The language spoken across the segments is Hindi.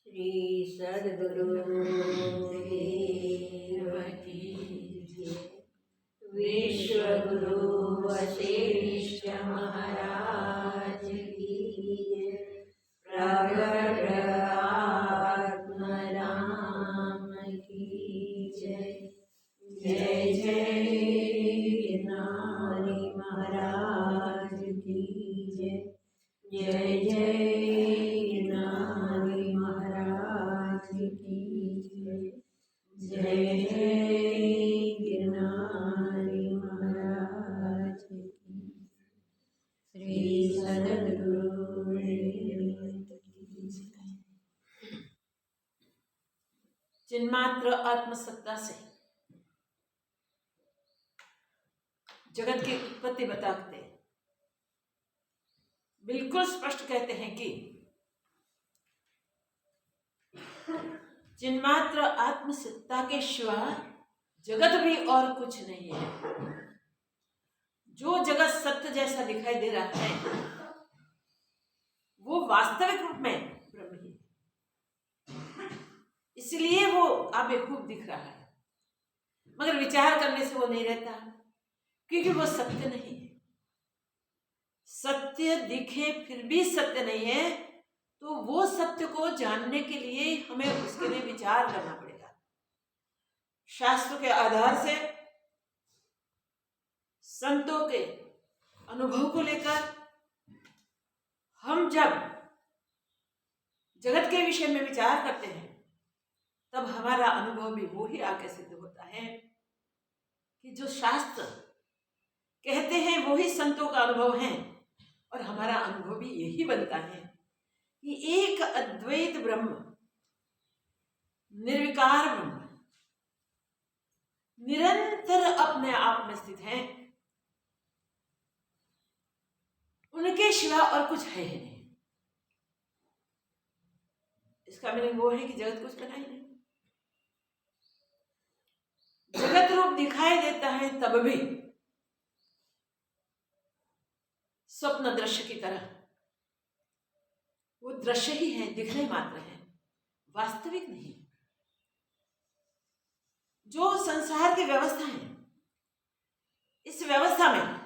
श्री सद्गुरु देव की जय। विश्व गुरु वशिष्ठ महाराज की जय। प्रगट आत्माराम की जय। जय जय गिरनारी महाराज की जय। जय जय गिरनारी महाराज की जय। जय जय गिरनारी महाराज की। श्री सद्गुरु की जय। चिन्मात्र आत्मसत्ता से जगत की उत्पत्ति बताते बिल्कुल स्पष्ट कहते हैं कि चिन्मात्र आत्मसत्ता के सिवा जगत भी और कुछ नहीं है। जो जगत सत्य जैसा दिखाई दे रहा है वो वास्तविक रूप में ब्रह्म ही है। इसलिए वो आबेहूब दिख रहा है, मगर विचार करने से वो नहीं रहता, क्योंकि वो सत्य नहीं है। सत्य दिखे फिर भी सत्य नहीं है, तो वो सत्य को जानने के लिए हमें उसके लिए विचार करना पड़ेगा। शास्त्रों के आधार से, संतों के अनुभव को लेकर हम जब जगत के विषय में विचार करते हैं तब हमारा अनुभव भी वो ही आके सिद्ध होता है कि जो शास्त्र कहते हैं वो ही संतों का अनुभव है, और हमारा अनुभव भी यही बनता है कि एक अद्वैत ब्रह्म, निर्विकार ब्रह्म निरंतर अपने आप में स्थित है, उनके सिवा और कुछ है ही नहीं। इसका मीनिंग वो है कि जगत कुछ बना ही नहीं। जगत रूप दिखाई देता है तब भी स्वप्न दृश्य की तरह, वो दृश्य ही है, दिखने मात्र है, वास्तविक नहीं। जो संसार की व्यवस्था है, इस व्यवस्था में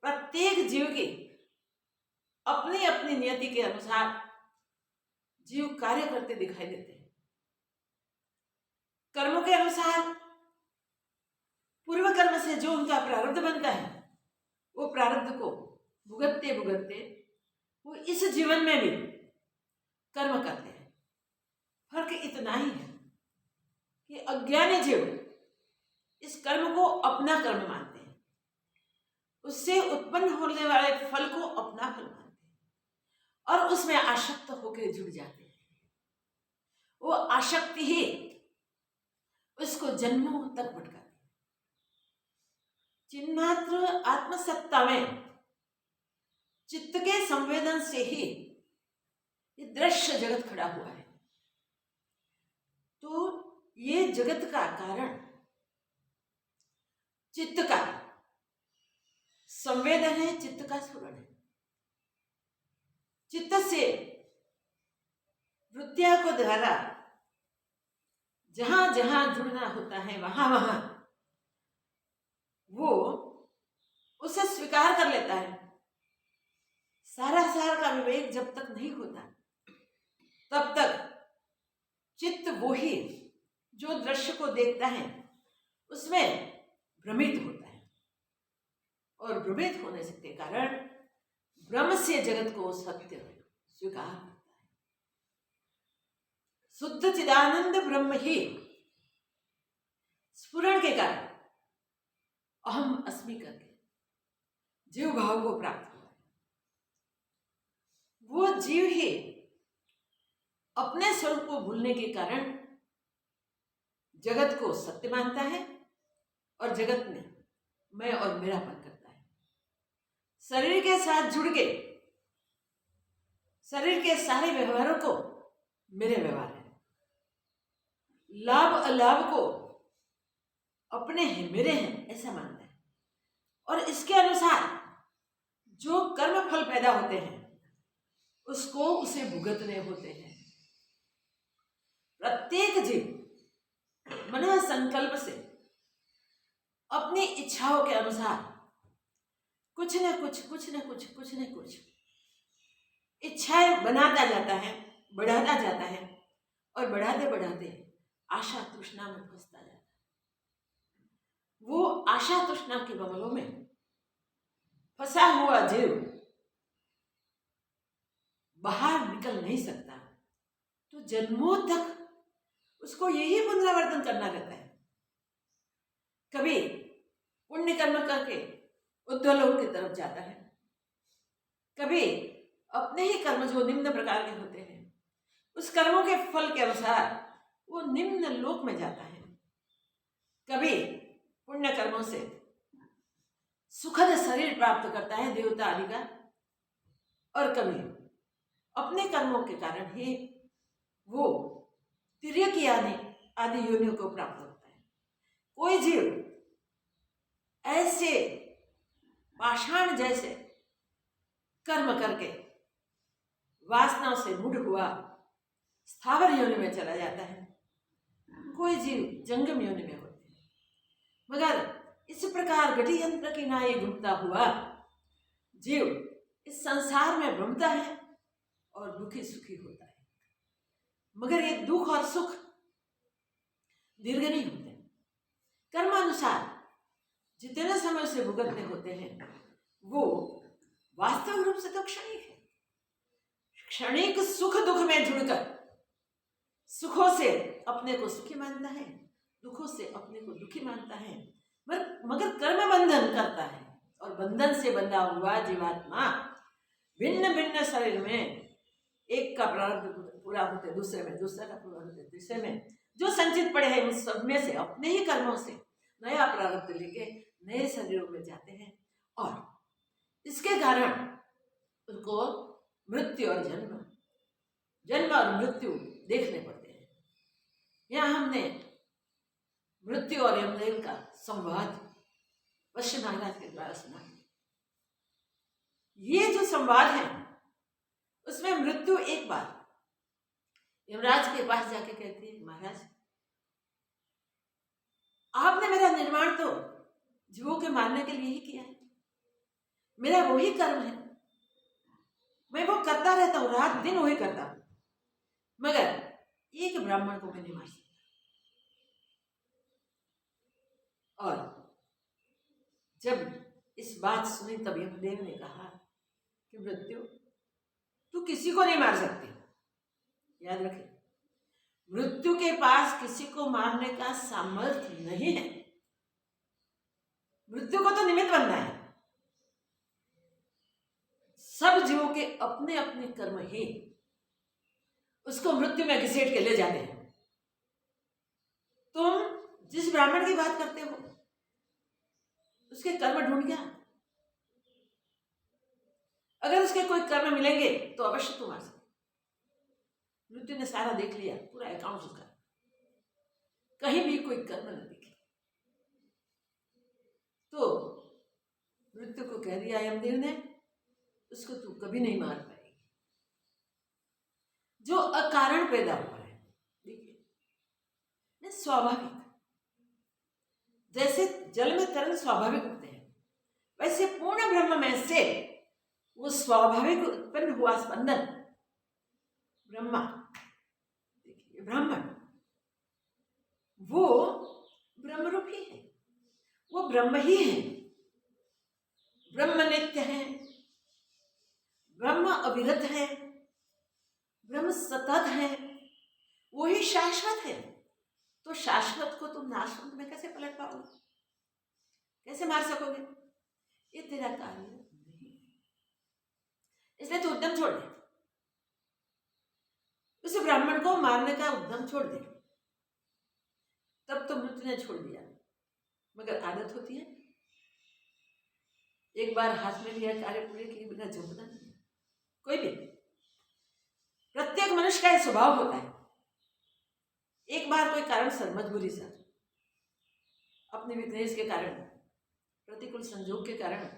प्रत्येक जीव की अपनी अपनी नियति के अनुसार जीव कार्य करते दिखाई देते हैं। कर्मों के अनुसार पूर्व कर्म से जो उनका प्रारब्ध बनता है, वो प्रारब्ध को भुगतते भुगतते वो इस जीवन में भी कर्म करते हैं। फर्क इतना ही है कि अज्ञानी जीव इस कर्म को अपना कर्म मानते हैं, उससे उत्पन्न होने वाले फल को अपना फल मानते हैं और उसमें आसक्त होकर जुड़ जाते हैं। वो आसक्ति ही उसको जन्मों तक भटकाती है। चिन्मात्र आत्मसत्ता में चित्त के संवेदन से ही ये दृश्य जगत खड़ा हुआ है। तो ये जगत का कारण चित्त का संवेदन है, चित्त का स्फुरण है। चित्त से वृत्तियों को द्वारा जहां जहां जुड़ना होता है वहां वहां वो उसे स्वीकार कर लेता है। सारा सार का विवेक जब तक नहीं होता तब तक चित्त वो ही जो दृश्य को देखता है उसमें भ्रमित होता है, और भ्रमित होने के कारण ब्रह्म से जगत को सत्य स्वीकार करता है। शुद्ध चिदानंद ब्रह्म ही स्फुरण के कारण अहम अस्मि करके जीव भाव को प्राप्त हुआ है। वो जीव ही अपने स्वरूप को भूलने के कारण जगत को सत्य मानता है और जगत में मैं और मेरापन करता है। शरीर के साथ जुड़ के शरीर के सारे व्यवहारों को मेरे व्यवहार है, लाभ अलाभ को अपने हैं, मेरे हैं, ऐसा मानता है। और इसके अनुसार जो कर्म फल पैदा होते हैं उसको उसे भुगतने होते हैं। प्रत्येक जीव मन संकल्प से अपनी इच्छाओं के अनुसार कुछ न कुछ इच्छाएं बनाता जाता है, बढ़ाता जाता है, और बढ़ाते बढ़ाते आशा तृष्णा में फंसता जाता है। वो आशा तृष्णा के बंगलों में फंसा हुआ जीव बाहर निकल नहीं सकता, तो जन्मों तक उसको यही पुनरावर्तन करना रहता है। कभी पुण्य कर्म करके उद्धलोक की तरफ जाता है, कभी अपने ही कर्म जो निम्न प्रकार के होते हैं उस कर्मों के फल के अनुसार वो निम्न लोक में जाता है। कभी पुण्य कर्मों से सुखद शरीर प्राप्त करता है देवता आदि का, और कभी अपने कर्मों के कारण ही वो तिर्यकी आदि योनियों को प्राप्त होता है। कोई जीव ऐसे पाषाण जैसे कर्म करके वासनाओं से मूढ़ हुआ स्थावर योनि में चला जाता है, कोई जीव जंगम योनि में होते हैं। मगर इस प्रकार गठी यंत्र की नाई घूमता हुआ जीव इस संसार में भ्रमता है और दुखी सुखी होता है। मगर ये दुख और सुख दीर्घ नहीं होते। कर्मानुसार जितने समय से भुगतने होते हैं वो वास्तविक रूप से तो क्षणिक है। क्षणिक सुख दुख में जुड़कर सुखों से अपने को सुखी मानता है, दुखों से अपने को दुखी मानता है, मगर कर्म बंधन करता है, और बंधन से बंधा हुआ जीवात्मा भिन्न भिन्न शरीर में एक का प्रारब्ध पूरा होते दूसरे में, दूसरे का पूरा होते तीसरे में, जो संचित पड़े हैं उन सब में से अपने ही कर्मों से नया प्रारब्ध लेके नए शरीरों में जाते हैं, और इसके कारण उनको मृत्यु और जन्म और मृत्यु देखने पड़ते हैं। यहाँ हमने मृत्यु और यमदेव का संवाद वशिष्ठ महाराज के द्वारा सुना। ये जो संवाद है उसमें मृत्यु एक बार यमराज के पास जाके कहती है, महाराज आपने मेरा निर्माण तो जीवों के मारने के लिए ही किया है, मेरा वही कर्म है, मैं वो करता रहता हूँ, रात दिन वही करता हूँ, मगर एक ब्राह्मण को मैं नहीं मार सकता। और जब इस बात सुनी तब यमदेव ने कहा कि मृत्यु तू किसी को नहीं मार सकती, याद रखे, मृत्यु के पास किसी को मारने का सामर्थ्य नहीं है। मृत्यु को तो निमित्त बनना है। सब जीवों के अपने अपने कर्म ही उसको मृत्यु में घसीट के ले जाते हैं। तुम जिस ब्राह्मण की बात करते हो उसके कर्म ढूंढ गया, अगर उसके कोई कर्म मिलेंगे तो अवश्य तुम आ सकते। मृत्यु ने सारा देख लिया, पूरा अकाउंट उसका, कहीं भी कोई कर्म न दिखे। तो मृत्यु को कह दिया यमदेव ने, उसको तू कभी नहीं मार पाएगी, जो अकारण पैदा हुआ है। देखिए स्वाभाविक, जैसे जल में तरंग स्वाभाविक होते हैं, वैसे पूर्ण ब्रह्म में से वो स्वाभाविक उत्पन्न हुआ स्पंदन ब्रह्मा, देखिए ब्राह्मण, वो ब्रह्मरूप ही है, वो ब्रह्म ही है। ब्रह्म नित्य है, ब्रह्म अविरत है, ब्रह्म सतत है, वही शाश्वत है। तो शाश्वत को तुम नाशवंत में कैसे पलट पाओगे, कैसे मार सकोगे? ये तेरा कार्य नहीं, इसलिए तू उद्यम छोड़ दे, उस ब्राह्मण को मारने का उद्यम छोड़ दे। तब तो मृत्यु ने छोड़ दिया, मगर आदत होती है, एक बार हाथ में लिया कार्य पूरे किए बिना झुकना नहीं। कोई भी, प्रत्येक मनुष्य का यह स्वभाव होता है, एक बार कोई कारण से, मजबूरी से, अपने विद्वेष के कारण, प्रतिकूल संजोग के कारण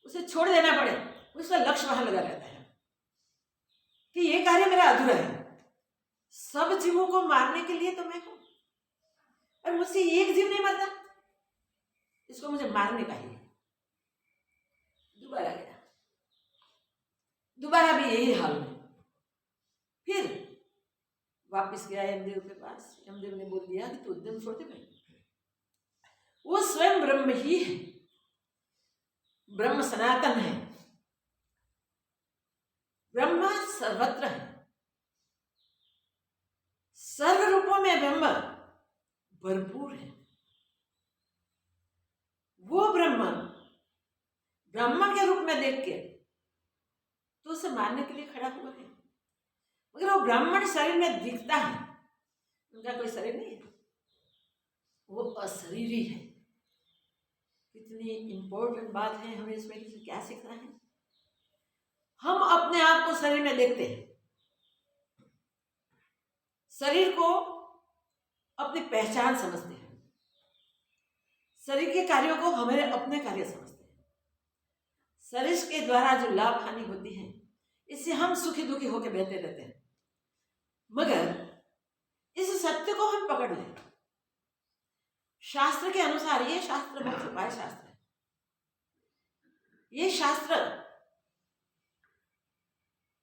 उसे छोड़ देना पड़े, उसका लक्ष्य वहां लगा रहता है कि ये कार्य मेरा अधूरा है। सब जीवों को मारने के लिए तो मैं हूं, और मुझसे एक जीव नहीं मरता, इसको मुझे मारने का ही। दोबारा गया, दोबारा भी यही हाल है। फिर वापस गया यमदेव के पास, यमदेव ने बोल दिया कि तू उद्यम छोड़ दे भाई, वो स्वयं ब्रह्म ही है, ब्रह्म सनातन है, ब्रह्म सर्वत्र है, सर्व रूपों में ब्रह्म भरपूर है। वो ब्रह्म ब्रह्म के रूप में देख के तो उसे मारने के लिए खड़ा हुआ है, मगर वो ब्राह्मण शरीर में दिखता है, उनका कोई शरीर नहीं है, वो अशरीरी है। कितनी इंपॉर्टेंट बात है, हमें इसमें क्या सीखना है? हम अपने आप को शरीर में देखते हैं, शरीर को अपनी पहचान समझते हैं, शरीर के कार्यों को हमारे अपने कार्य समझते हैं, शरीर के द्वारा जो लाभ हानि होती है इससे हम सुखी दुखी होकर बहते रहते हैं। मगर इस सत्य को हम पकड़ लें, शास्त्र के अनुसार, ये शास्त्र बहुत छुपाए शास्त्र है, ये शास्त्र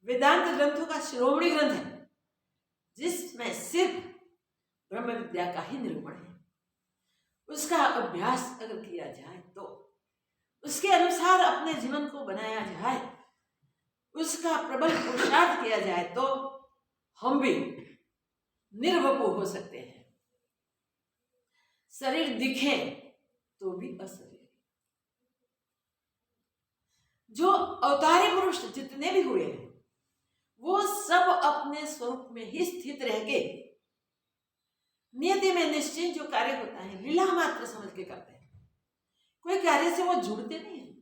वेदांत ग्रंथों का शिरोमणि ग्रंथ है, जिसमें सिर्फ ब्रह्म विद्या का ही निरूपण है। उसका अभ्यास अगर किया जाए तो, उसके अनुसार अपने जीवन को बनाया जाए, उसका प्रबल पुरुषार्थ किया जाए तो हम भी निर्वपु हो सकते हैं। शरीर दिखे तो भी अशरीर। जो अवतारी पुरुष जितने भी हुए हैं वो सब अपने स्वरूप में ही स्थित रह के नियति में निश्चय जो कार्य होता है लीला मात्र समझ के करते हैं, कोई कार्य से वो जुड़ते नहीं है।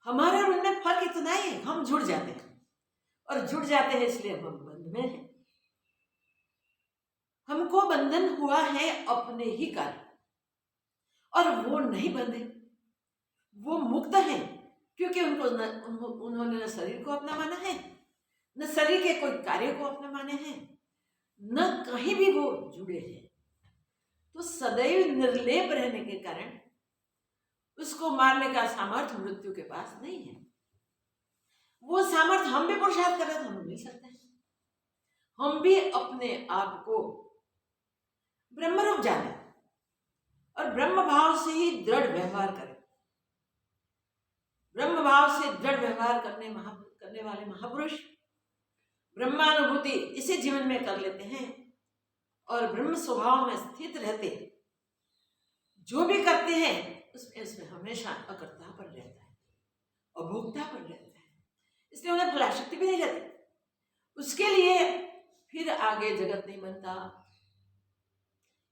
हमारे और उनमें फर्क इतना ही है, हम जुड़ जाते हैं, और जुड़ जाते हैं इसलिए हम बंध में हैं। हमको बंधन हुआ है अपने ही कारण, और वो नहीं बंधे, वो मुक्त है, क्योंकि उन्होंने न शरीर को अपना माना है, न शरीर के कोई कार्य को अपना माने हैं, न कहीं भी वो जुड़े हैं। तो सदैव निर्लेप रहने के कारण उसको मारने का सामर्थ्य मृत्यु के पास नहीं है। वो सामर्थ्य हम भी पुरुषार्थ करें तो हम मिल सकते हैं, हम भी अपने आप को ब्रह्मरूप जाने और ब्रह्म भाव से ही दृढ़ व्यवहार करें। ब्रह्म भाव से दृढ़ व्यवहार करने वाले महापुरुष ब्रह्मानुभूति इसी जीवन में कर लेते हैं, और ब्रह्म स्वभाव में स्थित रहते जो भी करते हैं उसमें हमेशा अकर्ता पर रहता है, अभोक्ता पर रहता है, इसलिए उन्हें फलाशक्ति भी नहीं रहती। उसके लिए फिर आगे जगत नहीं बनता।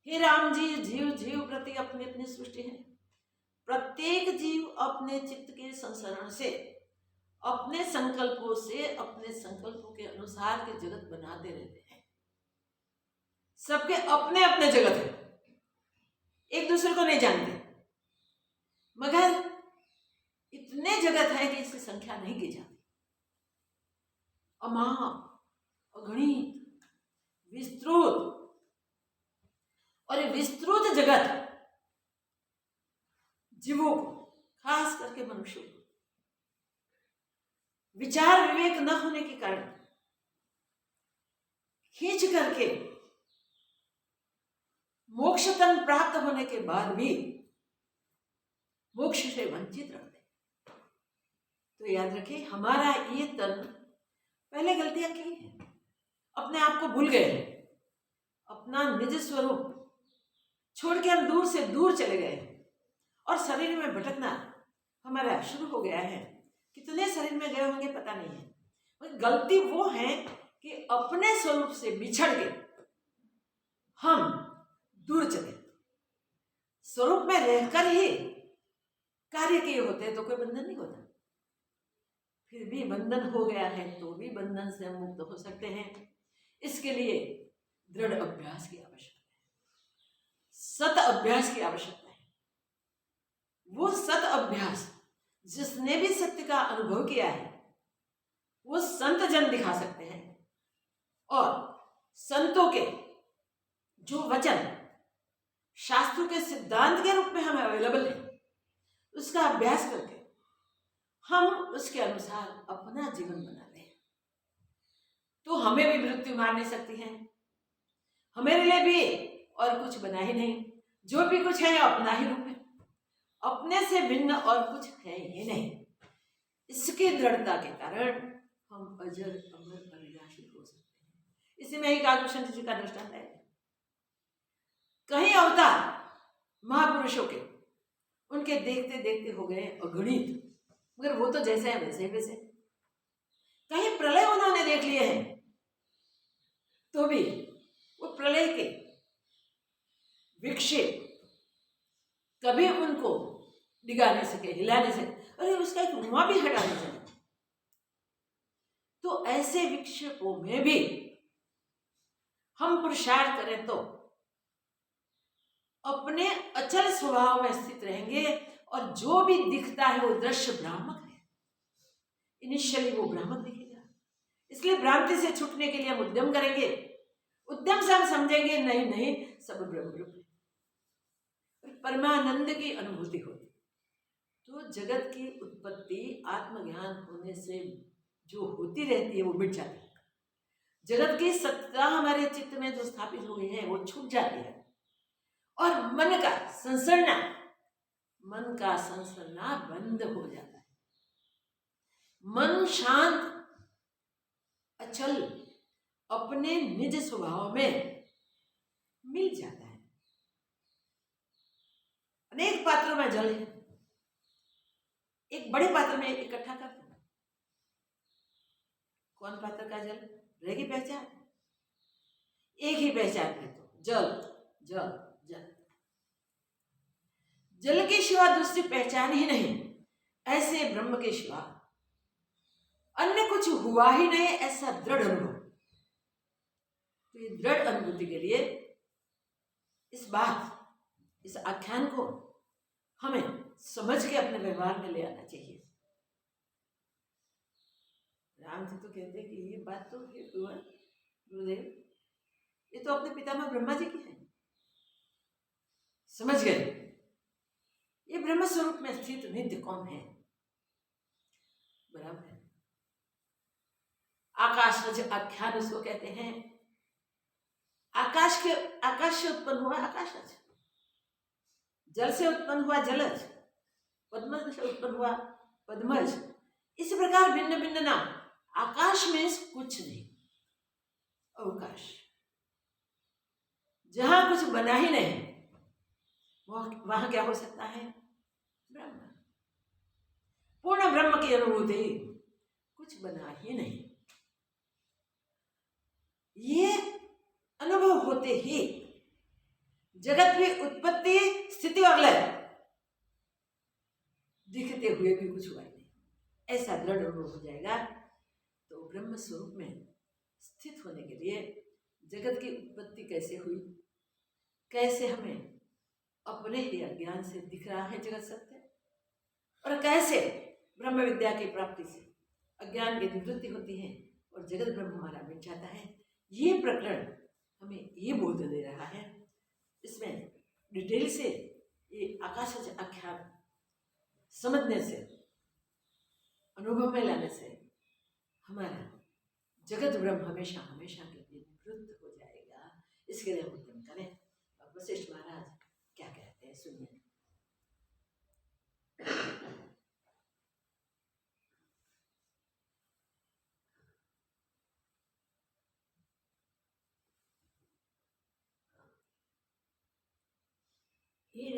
हे राम जी, जीव जीव प्रति अपनी अपनी सृष्टि है, प्रत्येक जीव अपने चित्त के संसरण से, अपने संकल्पों से, अपने संकल्पों के अनुसार के जगत बनाते रहते हैं। सबके अपने अपने जगत है, एक दूसरे को नहीं जानते। मगर इतने जगत है कि इसकी संख्या नहीं की जाती। अमाप, अगणित, विस्तृत, और ये विस्तृत जगत जीवों को, खास करके मनुष्यों को, विचार विवेक न होने के कारण खींच करके मोक्ष तन प्राप्त होने के बाद भी मोक्ष से वंचित रखते। तो याद रखिए, हमारा ये तन पहले गलतियां की है, अपने आप को भूल गए, अपना निज स्वरूप छोड़ के हम दूर से दूर चले गए और शरीर में भटकना हमारा शुरू हो गया है। कितने शरीर में गए होंगे पता नहीं है। गलती वो है कि अपने स्वरूप से बिछड़ के हम दूर चले। स्वरूप में रहकर ही कार्य किए होते हैं तो कोई बंधन नहीं होता। फिर भी बंधन हो गया है तो भी बंधन से हम मुक्त हो सकते हैं। इसके लिए दृढ़ अभ्यास की आवश्यकता है, सत अभ्यास की आवश्यकता है। वो सत अभ्यास जिसने भी सत्य का अनुभव किया है वो संत जन दिखा सकते हैं, और संतों के जो वचन शास्त्रों के सिद्धांत के रूप में हमें अवेलेबल है उसका अभ्यास करके हम उसके अनुसार अपना जीवन बना लें तो हमें भी मृत्यु मार नहीं सकती है। हमारे लिए भी और कुछ बना ही नहीं, जो भी कुछ है अपना ही रूप है, अपने से भिन्न और कुछ है ही नहीं। इसकी दृढ़ता के कारण हम अजर अमर अविनाशी हो सकते हैं। इसी में ही कालभूषण जी का दृष्टांत है। कई अवतार महापुरुषों के उनके देखते देखते हो गए अगणित, मगर वो तो जैसे है वैसे ही वैसे। कहीं प्रलय उन्होंने देख लिए हैं तो भी वो प्रलय के विक्षेप कभी उनको डिगा नहीं सके, हिला नहीं सके, अरे उसका एक रुआ भी हटा नहीं सके। तो ऐसे विक्षेपों में भी हम पुरुषार्थ करें तो अपने अचल स्वभाव में स्थित रहेंगे, और जो भी दिखता है वो दृश्य भ्रामक है। इनिशियली वो भ्रामक दिखेगा, इसलिए भ्रांति से छूटने के लिए हम उद्यम करेंगे। उद्यम से हम समझेंगे नहीं नहीं सब ब्रह्म रूप है, परमानंद की अनुभूति होती। तो जगत की उत्पत्ति आत्मज्ञान होने से जो होती रहती है वो मिट जाती है। जगत की सत्ता हमारे चित्त में जो स्थापित हुई है वो छूट जाती है, और मन का संसरना बंद हो जाता है। मन शांत अचल अपने निज स्वभाव में मिल जाता है। अनेक पात्रों में जल है, एक बड़े पात्र में इकट्ठा कर दो। कौन पात्र का जल रहेगी पहचान? एक ही पहचान है, तो जल जल जल। जल के सिवा दूसरी पहचान ही नहीं। ऐसे ब्रह्म के सिवा अन्य कुछ हुआ ही नहीं, ऐसा दृढ़ अनुभव। तो ये दृढ़ अनुभूति के लिए इस आख्यान को हमें समझ के अपने व्यवहार में ले आना चाहिए। राम जी तो कहते हैं कि ये बात तो गुरुदेव ये तो अपने पितामह ब्रह्मा जी की है, समझ गए। ये ब्रह्म स्वरूप में स्थित नित्य कौन है? बराबर है। आकाशवज आख्यान उसको कहते हैं। आकाश से उत्पन्न हुआ आकाशज, जल से उत्पन्न हुआ जलज, पद्मज से उत्पन्न हुआ पद्मज। इसी प्रकार भिन्न भिन्न नाम। आकाश में कुछ नहीं, अवकाश, जहां कुछ बना ही नहीं वहां क्या हो सकता है? ब्रह्म, पूर्ण ब्रह्म की अनुभूति, कुछ बना ही नहीं। ये अनुभव होते ही जगत में उत्पत्ति स्थिति और लय दिखते हुए भी कुछ हुआ नहीं, ऐसा दृढ़ अनुभव हो जाएगा। तो ब्रह्म स्वरूप में स्थित होने के लिए जगत की उत्पत्ति कैसे हुई, कैसे हमें अपने ही अज्ञान से दिख रहा है जगत सत्य, और कैसे ब्रह्म विद्या की प्राप्ति से अज्ञान की निवृत्ति होती है और जगत ब्रह्म हमारा मिट जाता है। ये प्रकरण हमें ये बोध दे रहा है। इसमें डिटेल से ये आकाश आख्यान समझने से, अनुभव में लाने से हमारा जगत ब्रह्म हमेशा हमेशा के लिए निवृत्त हो जाएगा। इसके लिए हम उद्यम करें। अब वशिष्ठ महाराज क्या कहते हैं सुनिए। श्री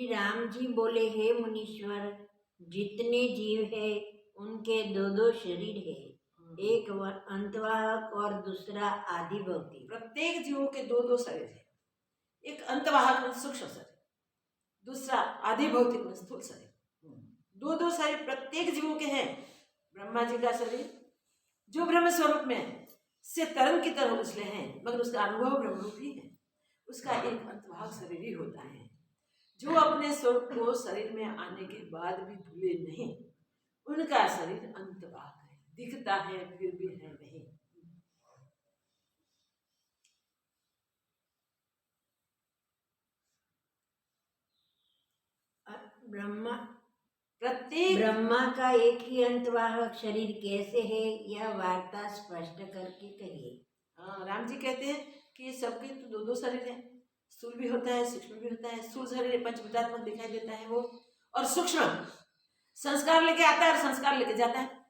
राम जी बोले, हे मुनीश्वर, जितने जीव है उनके दो दो शरीर है, एक अंतवाहक और दूसरा आदि भौतिक। प्रत्येक जीवों के दो दो शरीर है, एक अंतवाहक में सूक्ष्म शरीर, दूसरा आदि भौतिक में स्थूल शरीर। दो दो शरीर प्रत्येक जीवों के हैं। ब्रह्मा जी का शरीर जो ब्रह्म स्वरूप में से तरंग की तरह उछले हैं, मगर उसका अनुभव ब्रह्मरूप ही है। उसका एक अंतवाहक शरीर ही होता है जो अपने स्वरूप को शरीर में आने के बाद भी भूले नहीं। उनका शरीर अंतवाहक है, दिखता है फिर भी है नहीं। ब्रह्मा का एक ही अंतवाहक शरीर कैसे है, यह वार्ता स्पष्ट करके कहिए। हाँ, राम जी कहते हैं कि सबके तो दो दो शरीर है, स्थूल भी होता है सूक्ष्म भी होता है। स्थूल शरीर पंचभूतात्मक दिखाई देता है वो, और सूक्ष्म संस्कार लेके आता है और संस्कार लेके जाता है,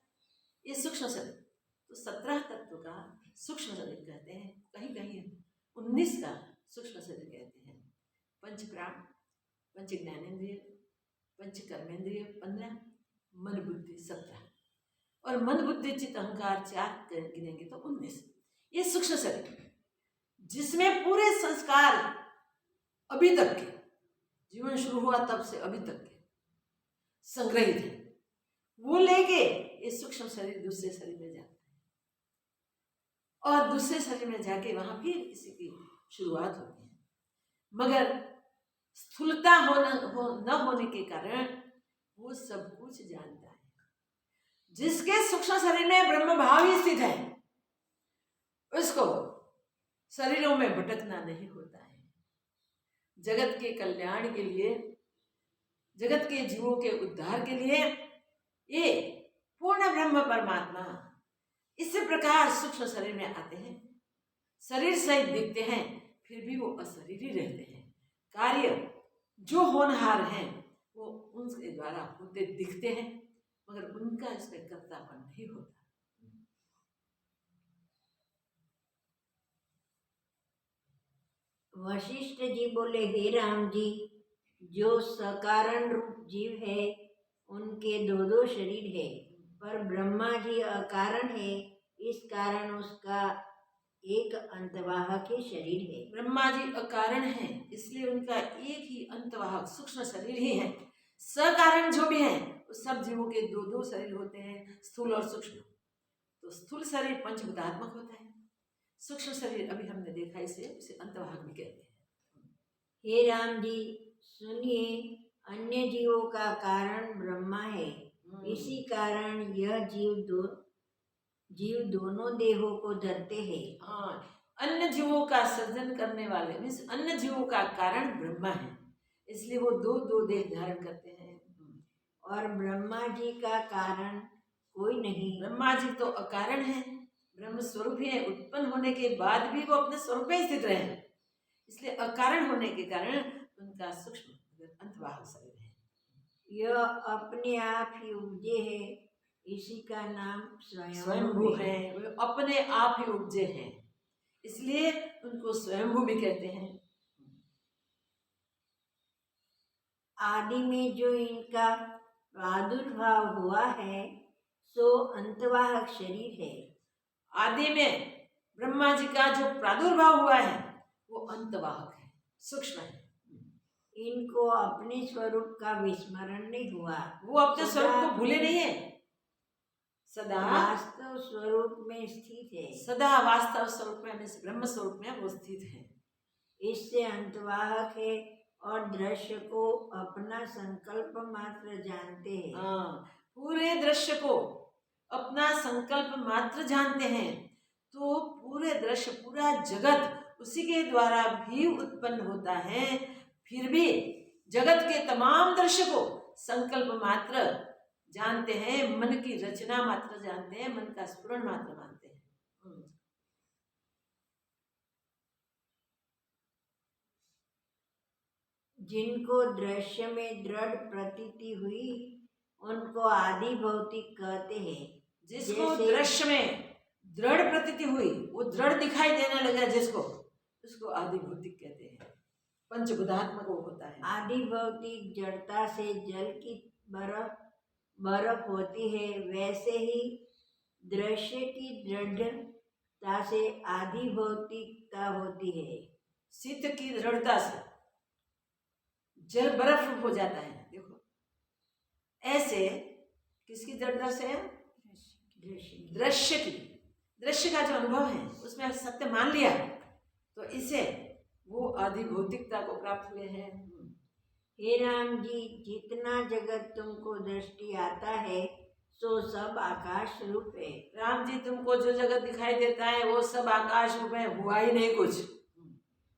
ये सूक्ष्म शरीर। तो 17 तत्व का सूक्ष्म शरीर कहते हैं, कहीं कहीं 19 का सूक्ष्म शरीर कहते हैं। पंच प्राण, पंच ज्ञानेन्द्रिय, पंच कर्मेंद्रिय 15, मन बुद्धि 17, और मन बुद्धि चित्त अहंकार 4 गिनेंगे तो 19। ये सूक्ष्म शरीर जिसमें पूरे संस्कार अभी तक के, जीवन शुरू हुआ तब से अभी तक के संग्रहित है, वो लेके ये सूक्ष्म शरीर दूसरे शरीर में जाता है, और दूसरे शरीर में जाके वहां फिर इसी की शुरुआत होती है। मगर स्थूलता न होने के कारण वो सब कुछ जानता है। जिसके सूक्ष्म शरीर में ब्रह्म भाव ही स्थित है, उसको शरीरों में भटकना नहीं होता है। जगत के कल्याण के लिए, जगत के जीवों के उद्धार के लिए ये पूर्ण ब्रह्म परमात्मा इस प्रकार सूक्ष्म शरीर में आते हैं, शरीर सहित दिखते हैं, फिर भी वो अशरीरी रहते हैं। कार्य जो होनहार हैं वो उनके द्वारा होते दिखते हैं, मगर उनका इसमें कर्तापन नहीं होता। वशिष्ठ जी बोले, हे राम जी, जो सकारण रूप जीव है उनके दो दो शरीर है, पर ब्रह्मा जी अकारण है, इस कारण उसका एक अंतवाहक ही शरीर है। ब्रह्मा जी अकारण है, इसलिए उनका एक ही अंतवाहक सूक्ष्म शरीर ही है। सकारण जो भी है उस सब जीवों के दो दो शरीर होते हैं, स्थूल और सूक्ष्म। तो स्थूल शरीर पंचभूतात्मक होता है, सूक्ष्म शरीर अभी हमने देखा इसे अंतवाहक भी कहते हैं। हे राम जी सुनिए, अन्य जीवों का कारण ब्रह्मा है, इसी कारण यह जीव दोनों देहों को धरते हैं। हाँ, अन्य जीवों का सृजन करने वाले मीन्स अन्य जीवों का कारण ब्रह्मा है, इसलिए वो दो दो देह धारण करते हैं। और ब्रह्मा जी का कारण कोई नहीं। ब्रह्मा जी तो अकारण है, ब्रह्म स्वरूप ही है, उत्पन्न होने के बाद भी वो अपने स्वरूप में स्थित रहे, इसलिए अकारण होने के कारण उनका सूक्ष्म अंतवाहक शरीर है। यह अपने आप ही उपजे है, इसी का नाम स्वयंभू है। वे अपने आप ही उपजे हैं, इसलिए उनको स्वयंभू भी कहते हैं। आदि में जो इनका प्रादुर्भाव हुआ है सो अंतवाहक शरीर है। आदि में ब्रह्मा जी का जो प्रादुर्भाव हुआ है वो अंतवाहक है, सूक्ष्म है। इनको अपने स्वरूप का विस्मरण नहीं हुआ, वो अपने स्वरूप को भूले नहीं है, सदा वास्तव स्वरूप में स्थित है। सदा वास्तव स्वरूप में ब्रह्म स्वरूप में वो स्थित है। इससे अंतवाहक है, और दृश्य को अपना संकल्प मात्र जानते हैं। पूरे दृश्य को अपना संकल्प मात्र जानते हैं, तो पूरे दृश्य, पूरा जगत उसी के द्वारा भी उत्पन्न होता है। फिर भी जगत के तमाम दृश्य को संकल्प मात्र जानते हैं, मन की रचना मात्र जानते हैं, मन का स्फुरण मात्र मानते हैं। जिनको दृश्य में दृढ़ प्रतीति हुई उनको आदि भौतिक कहते हैं। जिसको दृश्य में दृढ़ प्रतीति हुई, वो दृढ़ दिखाई देने लगा जिसको, उसको आदि भौतिक कहते हैं। पंचभूतात्मक वो होता है। आदि भौतिक जड़ता से जल की बर्फ होती है, वैसे ही दृश्य की दृढ़ता से आदि भौतिकता होती है। शीत की दृढ़ता से जल बर्फ हो जाता है। देखो ऐसे किसकी दृढ़ता से है? दृश्य की। दृश्य का जो अनुभव है उसमें सत्य मान लिया, तो इसे वो आदि भौतिकता को प्राप्त हुए हैं। हे राम जी, जितना जगत तुमको दृष्टि आता है सो सब आकाश रूप है। राम जी, तुमको जो जगत दिखाई देता है वो सब आकाश रूप है, हुआ ही नहीं कुछ।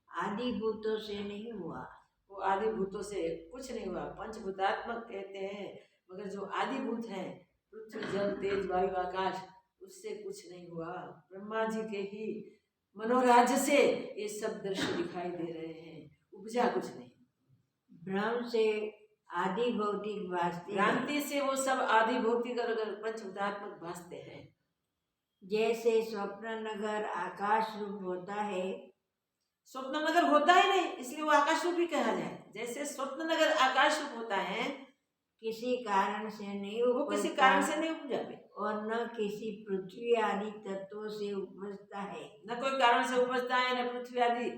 आदि भूतों से नहीं हुआ। वो आदि भूतों से कुछ नहीं हुआ। पंचभूतात्मक कहते हैं, मगर जो आदि भूत है, पृथ्वी जल तेज वायु आकाश, उससे कुछ नहीं हुआ। ब्रह्मा जी के ही मनोराज्य से ये सब दृश्य दिखाई दे रहे हैं, उपजा कुछ नहीं। भ्रम से आदि भौतिक भासते, भ्रांति से वो सब आदि भौतिक और पंचभूतात्मक भासते हैं। जैसे स्वप्न नगर आकाश रूप होता है। स्वप्न नगर होता ही नहीं, इसलिए वो आकाश रूप भी कहा जाए। जैसे स्वप्न नगर आकाश रूप होता है, किसी कारण से नहीं, वो किसी कारण से नहीं उपजा और न किसी पृथ्वी आदि तत्वों से उपजता है। न कोई कारण से उपजता है, न पृथ्वी आदि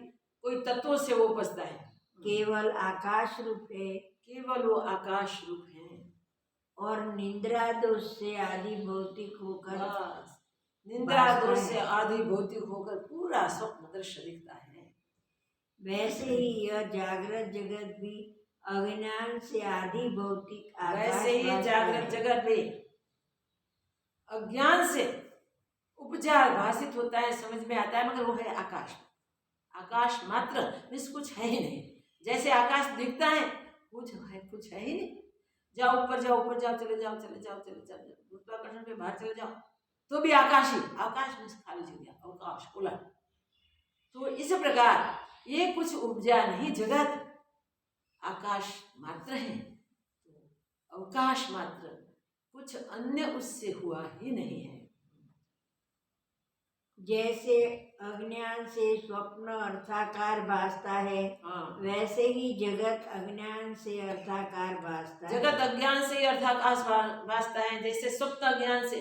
कोई तत्वों से वो उपजता है। केवल आकाश रूप है। केवल वो आकाश रूप है। और निद्रा दोष से आदि भौतिक होकर, निद्रा दोष से आदि भौतिक होकर पूरा स्वप्न दृश्य दिखता है। वैसे ही यह जागृत जगत भी अज्ञान से आदि भौतिक आकाश, वैसे ही जागृत जगत भी अज्ञान से उपजा भाषित होता है, समझ में आता है, मगर वो है आकाश। आकाश मात्र, कुछ है ही नहीं। जैसे आकाश दिखता है, कुछ है ही नहीं। जाओ ऊपर जाओ, ऊपर जाओ, चले जाओ, गुरुत्वाकर्षण के बाहर चले जाओ, तो भी आकाश ही। आकाश में खाली जगह, अवकाश, खुला। तो इस प्रकार ये कुछ उपजा नहीं जगत, आकाश मात्र है, तो अवकाश मात्र, कुछ अन्य उससे हुआ ही नहीं है। जैसे अज्ञान से स्वप्न अर्थाकार भासता है, वैसे ही जगत अज्ञान से अर्थाकार भासता है। जगत अज्ञान से अर्थाकाश भासता है, जैसे स्वप्न अज्ञान से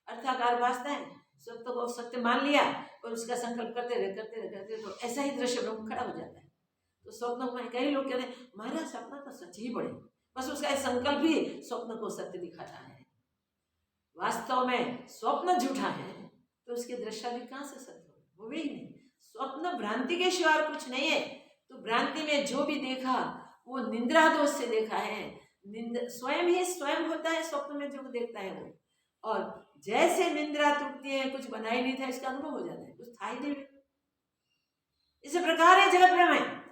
अर्थाकार भासता है। स्वप्न को सत्य मान लिया और उसका संकल्प करते रहे, तो ऐसा ही दृश्य ब्रह्म खड़ा हो जाता है। तो स्वप्न में कई लोग कहते हैं हमारा सपना तो सच ही पड़े, बस उसका संकल्प ही स्वप्न को सत्य दिखाता है। वास्तव में स्वप्न झूठा है, तो उसके दृश्यादि कहाँ से सत्य हो? वो भी नहीं। स्वप्न भ्रांति के सिवा कुछ नहीं है। तो भ्रांति में जो भी देखा वो निद्रा दोष से देखा है। स्वयं ही स्वयं होता है स्वप्न में जो देखता है वो, और जैसे निद्रा टूटती है, कुछ बना ही नहीं था, इसका अनुभव हो जाता है, कुछ था ही नहीं। इस प्रकार है जगत में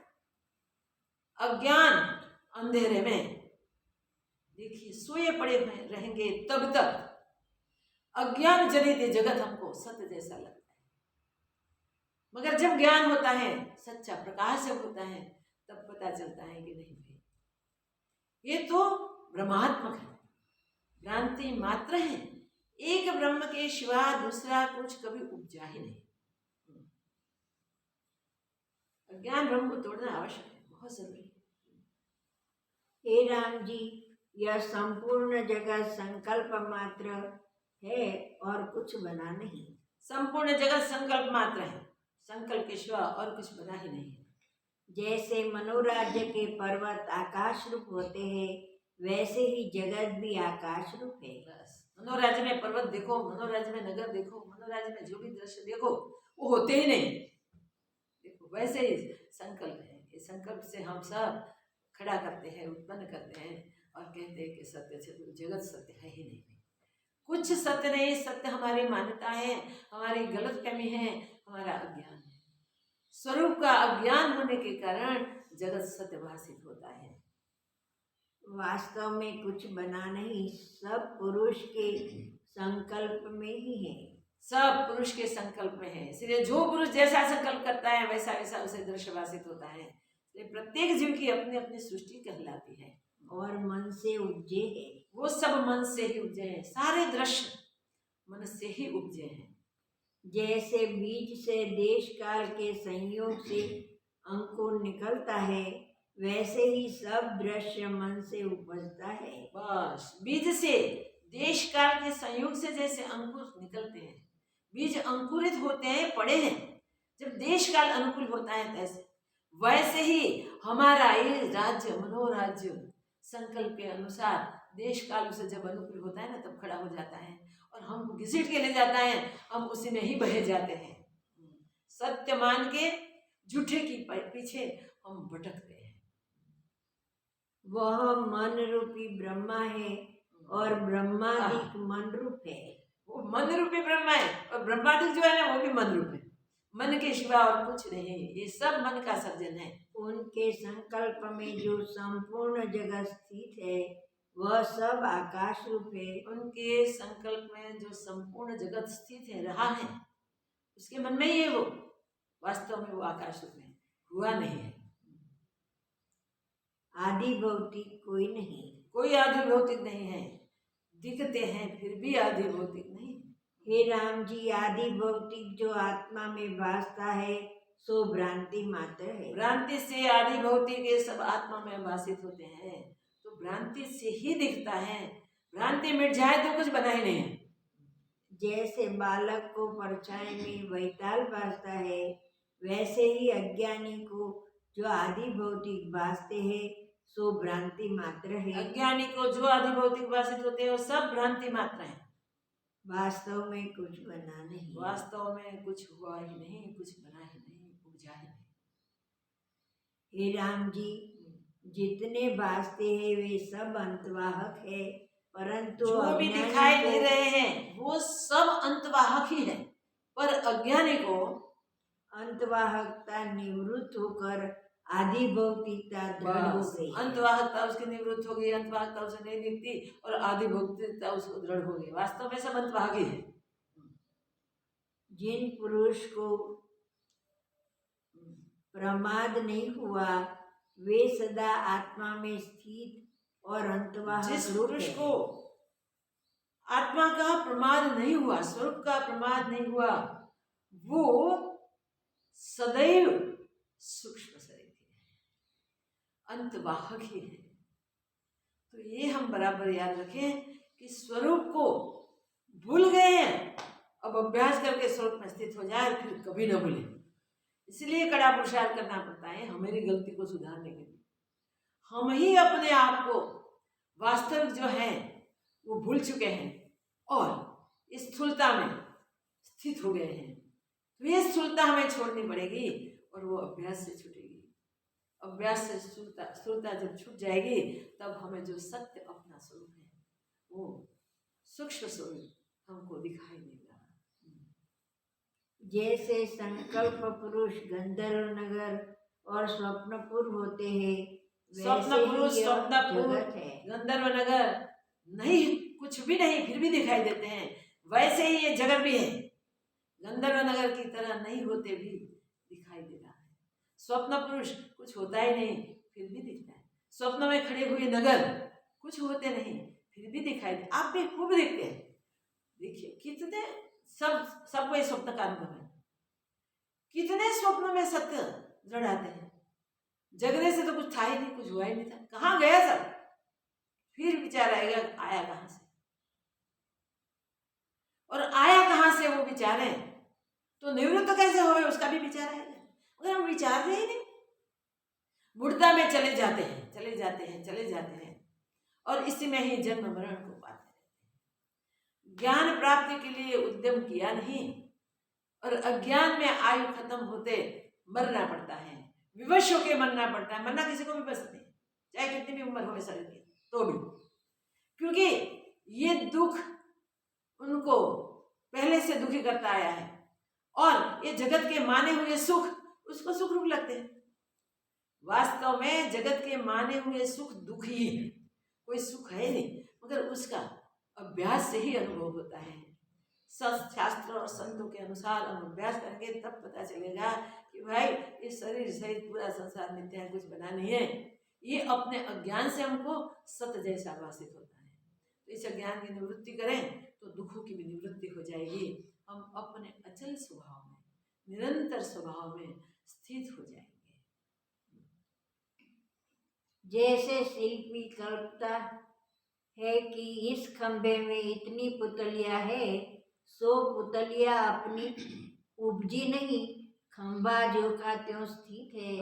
अज्ञान अंधेरे में, देखिए सोए पड़े रहेंगे तब तक अज्ञान जनित जगत हमको सत्य जैसा लगता है। मगर जब ज्ञान होता है, सच्चा प्रकाश जब होता है, तब पता चलता है कि नहीं भाई, ये तो ब्रह्मात्मक है, भ्रांति मात्र है। एक ब्रह्म के सिवा दूसरा कुछ कभी उपजा ही नहीं। अज्ञान ब्रह्म को तोड़ना आवश्यक है, बहुत जरूरी है। हे राम जी, यह संपूर्ण जगत संकल्प मात्र है और कुछ बना नहीं। संपूर्ण जगत संकल्प मात्र है, संकल्प के सिवा और कुछ बना ही नहीं है। जैसे मनोराज्य के पर्वत आकाश रूप होते हैं, वैसे ही जगत भी आकाश रूप है। बस मनोराज्य में पर्वत देखो, मनोराज्य में नगर देखो, मनोराज्य में जो भी दृश्य देखो वो होते ही नहीं। देखो वैसे ही संकल्प है ये संकल्प से हम सब खड़ा करते हैं, उत्पन्न करते हैं और कहते हैं कि सत्य से तो जगत सत्य है ही नहीं। कुछ सत्य नहीं, सत्य हमारी मान्यता है, हमारी गलतफहमी है, हमारा अज्ञान है। स्वरूप का अज्ञान होने के कारण जगत सत्य भाषित होता है। वास्तव में कुछ बना नहीं, सब पुरुष के संकल्प में ही है। सब पुरुष के संकल्प में है, इसलिए जो पुरुष जैसा संकल्प करता है वैसा वैसा उसे दृश्य भाषित होता है। इसलिए प्रत्येक जीव की अपनी अपनी सृष्टि कहलाती है और मन से उपजे है। वो सब मन से ही उपजे हैं, सारे दृश्य मन से ही उपजे हैं। जैसे बीज से देश काल के संयोग से अंकुर निकलता है, वैसे ही सब दृश्य मन से उपजता है। बस बीज से देश काल के संयोग से जैसे अंकुर निकलते हैं, बीज अंकुरित होते हैं, पड़े हैं, जब देश काल अनुकूल होता है तैसे वैसे ही हमारा ये राज्य मनोराज्य संकल्प के अनुसार देश काल से जब अनुकूल होता है ना तब खड़ा हो जाता है और हम घसीट के ले जाता है, हम उसी में ही बहे जाते हैं। सत्य मान के झूठे की पीछे हम भटकते हैं। वह मन रूपी ब्रह्मा है और ब्रह्मादिक मन रूप है। वो मन रूपी ब्रह्मा है और ब्रह्मादिक जो है ना वो भी मन रूप है। मन के सिवा और कुछ नहीं, ये सब मन का सर्जन है। उनके संकल्प में जो संपूर्ण जगत स्थित है वह सब आकाश रूप है। उनके संकल्प में जो संपूर्ण जगत स्थित है, रहा है, उसके मन में ही है वो, वास्तव में वो आकाश रूप में हुआ नहीं है। आदि भौतिक कोई नहीं, कोई आदि भौतिक नहीं है, दिखते हैं फिर भी आदि भौतिक नहीं। हे राम जी, आदि भौतिक जो आत्मा में भासता है सो भ्रांति मात्र है। भ्रांति से आदि भौतिक ये सब आत्मा में भाषित होते हैं, तो भ्रांति से ही दिखता है। भ्रांति मिट जाए तो कुछ बना ही नहीं है। जैसे बालक को परछाई में वैताल भासता है, वैसे ही अज्ञानी को जो आदि भौतिक भासते हैं सो भ्रांति मात्र है। अज्ञानी को जो आदि भौतिक भाषित होते हैं वो सब भ्रांति मात्र है। वास्तव में कुछ बना नहीं, वास्तव में कुछ हुआ ही नहीं, कुछ बना ही नहीं, उपजा ही नहीं। हे राम जी, जितने भासते हैं वे सब अंतवाहक है, परंतु जो भी दिखाई दे रहे हैं वो सब अंतवाहक ही है, पर अज्ञानी को अंतवाहकता निवृत्त होकर आदि भौतिकता दृढ़ हो गई। अंतवाहकता उसकी निवृत्त हो गई, अंतवाहकता उसे नहीं दिखती और आदि भौतिकता उसको दृढ़ हो गई। वास्तव में सब अंतवाहक ही है। जिन पुरुष को प्रमाद नहीं हुआ वे सदा आत्मा में स्थित और अंतवाहक। जिस पुरुष को आत्मा का प्रमाद नहीं हुआ, स्वरूप का प्रमाद नहीं हुआ, वो सदैव सूक्ष्म शरीर अंतवाहक ही है। तो ये हम बराबर याद रखें कि स्वरूप को भूल गए हैं, अब अभ्यास करके स्वरूप में स्थित हो जाए फिर कभी न भूले। इसलिए कड़ा पुरुषार्थ करना पड़ता है हमारी गलती को सुधारने के लिए। हम ही अपने आप को वास्तविक जो है वो भूल चुके हैं और स्थूलता में स्थित हो गए हैं। तो ये स्थूलता हमें छोड़नी पड़ेगी और वो अभ्यास से छूटेगी। अभ्यास से स्थूलता जब छूट जाएगी तब हमें जो सत्य अपना स्वरूप है वो सूक्ष्म स्वरूप हमको दिखाई देगा। जैसे संकल्प पुरुष गंधर्व नगर और स्वप्नपुर होते हैं, स्वप्न पुरुष स्वप्नपुर है। गंधर्व नगर नहीं, कुछ भी नहीं, फिर भी दिखाई देते हैं, वैसे ही ये जगत भी है। गंधर्व नगर की तरह नहीं होते भी दिखाई दे रहा है। स्वप्न पुरुष कुछ होता ही नहीं फिर भी दिखता है। स्वप्न में खड़े हुए नगर कुछ होते नहीं फिर भी दिखाई दे, आप भी खूब दिखते हैं। देखिए कितने सबको इस स्वप्न का अनुभव है, कितने स्वप्न में सत्य दृढ़ आते हैं। जगने से तो कुछ था ही नहीं, कुछ हुआ ही नहीं था, कहाँ गया सब, फिर विचार आएगा आया कहाँ से, और आया कहाँ से वो विचार है तो निवृत्त कैसे हो उसका भी विचार आएगा। अगर हम विचार रहे ही नहीं, मूर्ता में चले जाते हैं, चले जाते हैं, चले जाते हैं और इसी में ही जन्म मरण को पाते हैं। ज्ञान प्राप्ति के लिए उद्यम किया नहीं और अज्ञान में आयु खत्म होते मरना पड़ता है। विवश होकर मरना पड़ता है। मरना किसी को भी पसंद नहीं, चाहे कितनी भी उम्र हो शरीर की तो भी, क्योंकि ये दुख उनको पहले से दुखी करता आया है और ये जगत के माने हुए सुख उसको सुख रूप लगते हैं। वास्तव में जगत के माने हुए सुख दुख ही है, कोई सुख है नहीं, मगर उसका अभ्यास से ही अनुभव होता है। शास्त्र और संतों के अनुसार हम अभ्यास करेंगे तब पता चलेगा कि भाई ये शरीर सहित पूरा संसार मिथ्या है, कुछ बना नहीं है। ये अपने अज्ञान से हमको सत्य जैसा भाषित होता है। तो इस अज्ञान की निवृत्ति करें तो दुखों की भी निवृत्ति हो जाएगी। हम अपने अचल स्वभाव में, निरंतर स्वभाव में स्थित हो जाएंगे। जैसे शिल्पी कल्पता है कि इस खंभे में इतनी पुतलियां है, सो पुतलियां अपनी उपजी नहीं, खंभा जो का त्यों स्थित है।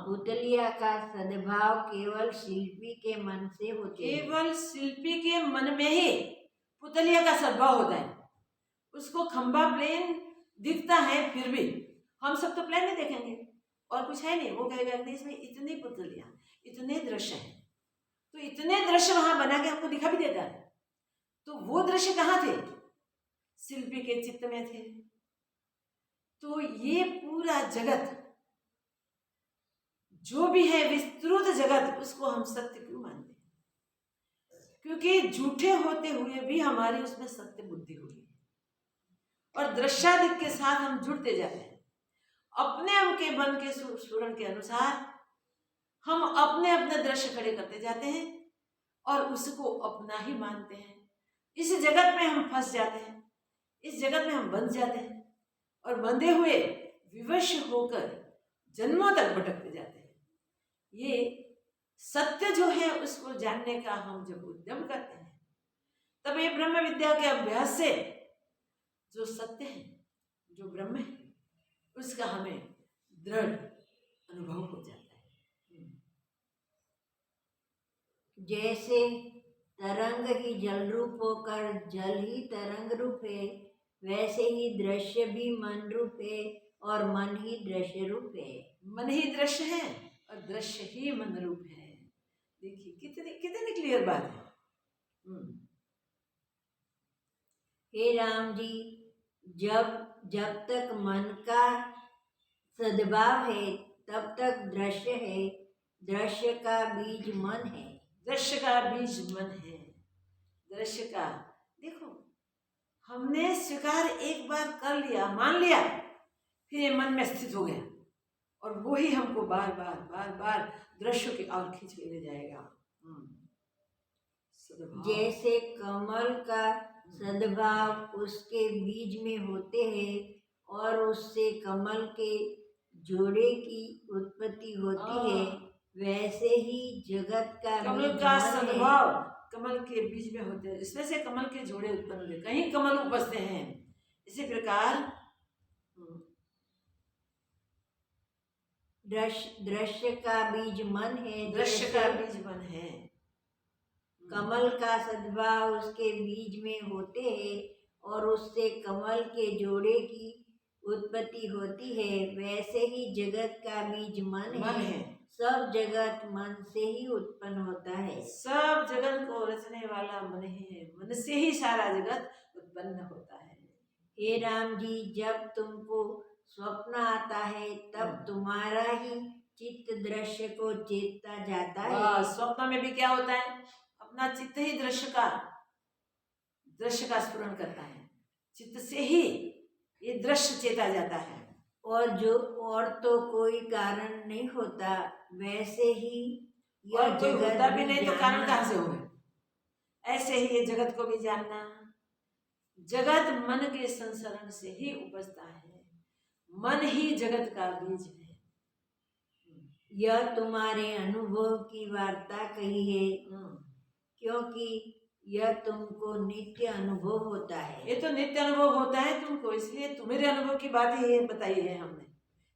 पुतलिया का सद्भाव केवल शिल्पी के मन से होते है। केवल शिल्पी के मन में ही पुतलिया का सद्भाव होता है। उसको खंभा प्लेन दिखता है, फिर भी हम सब तो प्लेन नहीं देखेंगे और कुछ है नहीं, वो कहेगा नहीं इसमें इतनी पुतलियां, इतने दृश्य हैं, तो इतने दृश्य वहां बना के आपको दिखा भी देता है। तो वो दृश्य कहाँ थे? शिल्पी के चित्त में थे। तो ये पूरा जगत जो भी है, विस्तृत जगत, उसको हम सत्य क्यों मानते हैं? क्योंकि झूठे होते हुए भी हमारी उसमें सत्य बुद्धि हुई है और दृश्यादिक के साथ हम जुड़ते जाते हैं। अपने उनके मन के स्फुरण के अनुसार हम अपने अपने दृश्य खड़े करते जाते हैं और उसको अपना ही मानते हैं। इस जगत में हम फंस जाते हैं, इस जगत में हम बंध जाते हैं और बंधे हुए विवश होकर जन्मों तक भटकते जाते हैं। ये सत्य जो है उसको जानने का हम जब उद्यम करते हैं, तब ये ब्रह्म विद्या के अभ्यास से जो सत्य है, जो ब्रह्म है, उसका हमें दृढ़ अनुभव हो जाता है। जैसे तरंग ही जल रूप होकर जल ही तरंग रूप है, वैसे ही दृश्य भी मन रूप है और मन ही दृश्य रूप है। मन ही दृश्य है और दृश्य ही मन रूप है। देखिए कितनी क्लियर बात है। हे राम जी, जब तक मन का सद्भाव है तब तक दृश्य है, दृश्य का बीज मन है। दृश्य का बीज मन है। दृश्य का, देखो हमने स्वीकार एक बार कर लिया, मान लिया, फिर ये मन में स्थित हो गया और वो ही हमको बार बार दृश्यों की ओर खींच के ले जाएगा। जैसे कमल का सद्भाव उसके बीज में होते हैं और उससे कमल के जोड़े की उत्पत्ति होती है, वैसे ही जगत का कमल का सद्भाव कमल के बीज में होते हैं, इसमें से कमल के जोड़े उत्पन्न होते हैं, कहीं कमल उपजते हैं। इसी प्रकार दृश्य का बीज मन है। दृश्य का बीज मन है। कमल का सद्भाव उसके बीज में होते हैं और उससे कमल के जोड़े की उत्पत्ति होती है, वैसे ही जगत का बीज मन है। सब जगत मन से ही उत्पन्न होता है। सब जगत को रचने वाला मन ही है, मन से ही सारा जगत उत्पन्न होता है। हे राम जी, जब तुमको स्वप्न आता है तब तुम्हारा ही चित्त दृश्य को चेतता जाता है। स्वप्न में भी क्या होता है? अपना चित्त ही दृश्य का स्फुरण करता है। चित्त से ही ये दृश्य चेता जाता है और तो कोई कारण नहीं होता, वैसे ही यह जगत होता भी नहीं तो कारण कहाँ से होगा? ऐसे ही ये जगत को भी जानना। जगत मन के संसरण से ही उपजता है, मन ही जगत का बीज है। यह तुम्हारे अनुभव की वार्ता कही है, क्योंकि यह तुमको नित्य अनुभव होता है। ये तो नित्य अनुभव होता है तुमको, इसलिए तुम्हारे अनुभव की बात ही बताई है हमने।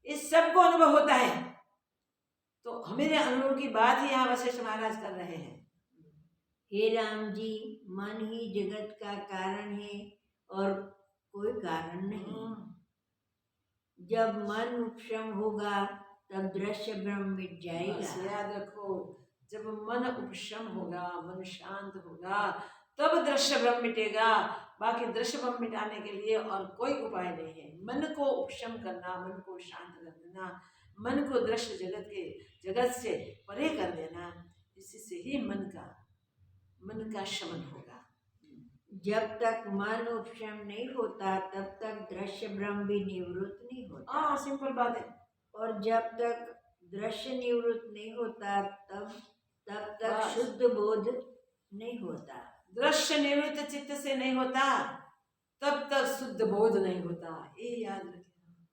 इस सबको अनुभव होता है, तो हमारे अनुभव की बात ही यहाँ वशिष्ठ महाराज कर रहे हैं। हे राम जी, मन ही जगत का कारण है और कोई कारण नहीं। जब मन उपशम होगा तब दृश्य ब्रह्म मिट बस जाएगा। याद रखो, जब मन उपशम होगा, मन शांत होगा, तब दृश्य ब्रह्म मिटेगा। बाकी दृश्य ब्रह्म मिटाने के लिए और कोई उपाय नहीं है। मन को उपशम करना, मन को शांत कर देना, मन को दृश्य जगत से परे कर देना, इसी से ही मन का शमन होगा। जब तक मन उपशम नहीं होता तब तक दृश्य ब्रह्म भी निवृत्त नहीं होता। हाँ, सिंपल बात है। और जब तक दृश्य निवृत्त नहीं होता तब तक बस। शुद्ध बोध नहीं होता। दृश्य निवृत्त चित्त से नहीं होता तब तक शुद्ध बोध नहीं होता, ये याद रखना।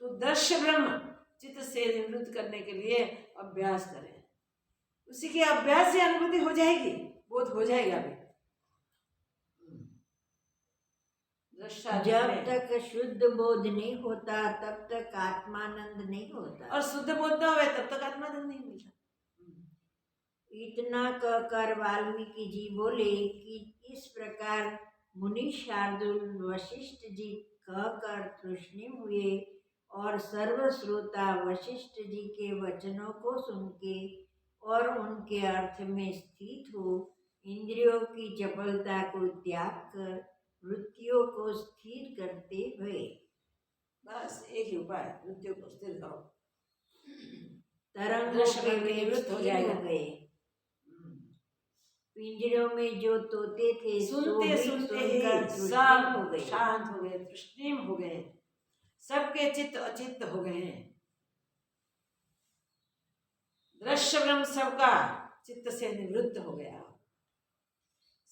तो दृश्य ब्रह्म चित्त से निवृत्त करने के लिए अभ्यास करें, उसी के अभ्यास से अनुभूति हो जाएगी, बोध हो जाएगा भी। जब तक शुद्ध बोध नहीं होता तब तक आत्मानंद नहीं होता। और शुद्ध बोध ना हुए तब तक आत्मानंद नहीं मिलता। इतना कहकर वाल्मीकि जी बोले कि इस प्रकार मुनि शार्दुल वशिष्ठ जी कहकर तृष्णिम हुए और सर्व श्रोता वशिष्ठ जी के वचनों को सुन के और उनके अर्थ में स्थित हो इंद्रियों की चपलता को त्याग कर वृत्तियों को स्थिर करते हुए। बस एक ही उपाय, वृत्तियों को स्थिर करो, तरंगों के वे निवृत्त हो स्थिर जाएगा। हो गए। पिंजरों में जो तोते थे सुनते सुनते ही सब हो गए, शांत हो गए, तृष्णिम हो गए, सबके चित्त अचित्त हो गए। दृश्य ब्रह्म सबका चित्त से निवृत्त हो गया,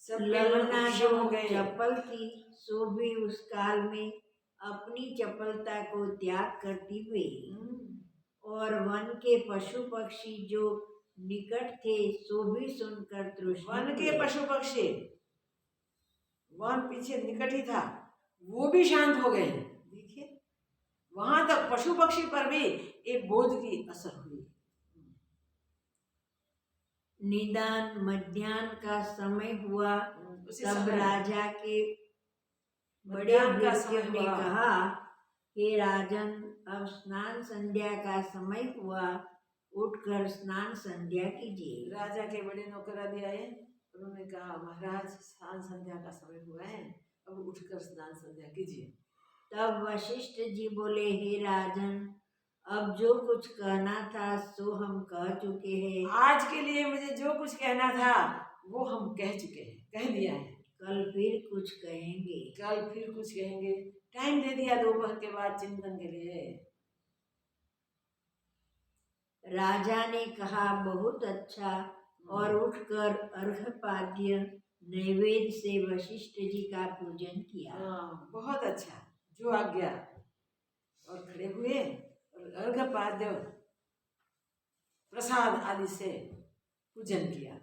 ललना जो हो गए। चपल थी सो भी उस काल में अपनी चपलता को त्याग करती हुई और वन के पशु पक्षी जो निकट थे सो भी सुनकर तृष्णिम वन हुए। के पशु पक्षी, वन पीछे निकट ही था, वो भी शांत हो गए। देखिए वहां तक पशु पक्षी पर भी एक बोध की असर हुई। निदान मध्याह्न का समय हुआ उसी तब समय राजा के बड़े मध्याह्न का भृत्यों समय ने हुआ। कहा, हे राजन, अब स्नान संध्या का समय हुआ, उठकर स्नान संध्या कीजिए। राजा के बड़े नौकर आदि आए, उन्होंने कहा महाराज स्नान संध्या का समय हुआ है, अब उठकर स्नान संध्या कीजिए। तब वशिष्ठ जी बोले, हे राजन, अब जो कुछ कहना था सो हम कह चुके हैं। आज के लिए मुझे जो कुछ कहना था वो हम कह चुके हैं, कह दिया है। कल फिर कुछ कहेंगे। कल फिर कुछ कहेंगे। टाइम दे दिया दोपहर के बाद चिंतन के लिए। राजा ने कहा, बहुत अच्छा, और उठकर अर्घपाद्य नैवेद्य से वशिष्ठ जी का पूजन किया। बहुत अच्छा, जो आज्ञा। और खड़े हुए और अर्घपाद्य प्रसाद आदि से पूजन किया।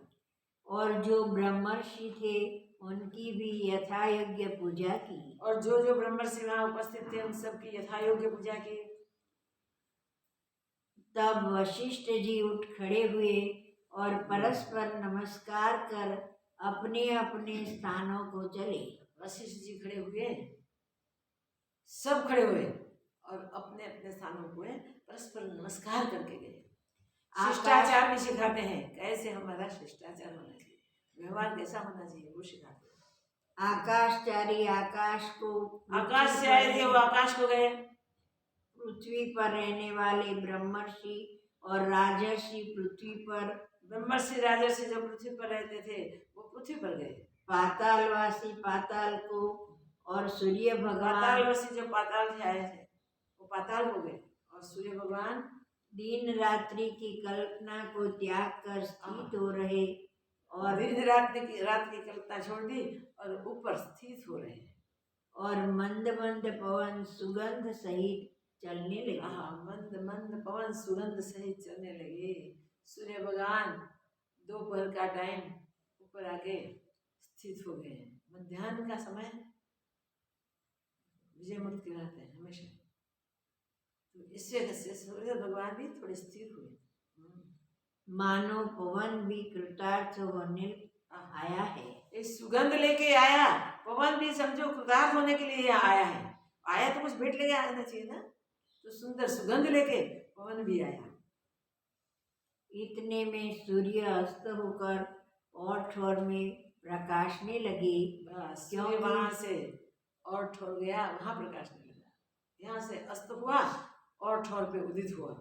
और जो ब्रह्मर्षि थे उनकी भी यथायोग्य पूजा की। और जो जो ब्रह्मर्षि वहां उपस्थित थे उन सबकी यथायोग्य पूजा की। तब वशिष्ठ जी उठ खड़े हुए और परस्पर नमस्कार कर अपने अपने स्थानों को चले। वशिष्ठ जी खड़े हुए, सब खड़े हुए और अपने अपने स्थानों को परस्पर नमस्कार करके गए। शिष्टाचार भी सिखाते हैं, कैसे हमारा शिष्टाचार होना चाहिए, व्यवहार कैसा होना चाहिए, वो सिखाते हैं। आकाशचारी आकाश से आए थे, वो आकाश को गए। पृथ्वी पर रहने वाले ब्रह्मर्षि और राजर्षि पृथ्वी पर, ब्रह्मर्षि राजर्षि जो पृथ्वी पर रहते थे वो पृथ्वी पर गए। पातालवासी पाताल को, और सूर्य भगवान, पातालवासी जो पाताल से आए थे वो पाताल को गए, और सूर्य भगवान दिन रात्रि की कल्पना को त्याग कर स्थित हो रहे और दिन रात की कल्पना छोड़ दी और ऊपर स्थित हो रहे। और मंद मंद पवन सुगंध सहित चलने लगे। मंद मंद पवन सुगंध सहित चलने लगे। सूर्य भगवान दोपहर का टाइम ऊपर आके स्थित हो गए। मध्याह्न का समय विजय मुक्ति रहते हैं हमेशा, तो इस वजह से सूर्य भगवान भी थोड़े स्थिर हुए। मानो पवन भी कृतार्थ होने आया है। इस सुगंध लेके आया, पवन भी समझो कृतार्थ होने के लिए आया है। आया तो कुछ भेंट लेके आना चाहिए ना, तो सुंदर सुगंध लेके पवन भी आया। इतने में सूर्य अस्त होकर और ठोर में प्रकाशने लगे। बस क्योंकि वहां से और ठोर गया, वहां प्रकाशने लगा। यहाँ से अस्त हुआ और ठोर पे उदित हुआ।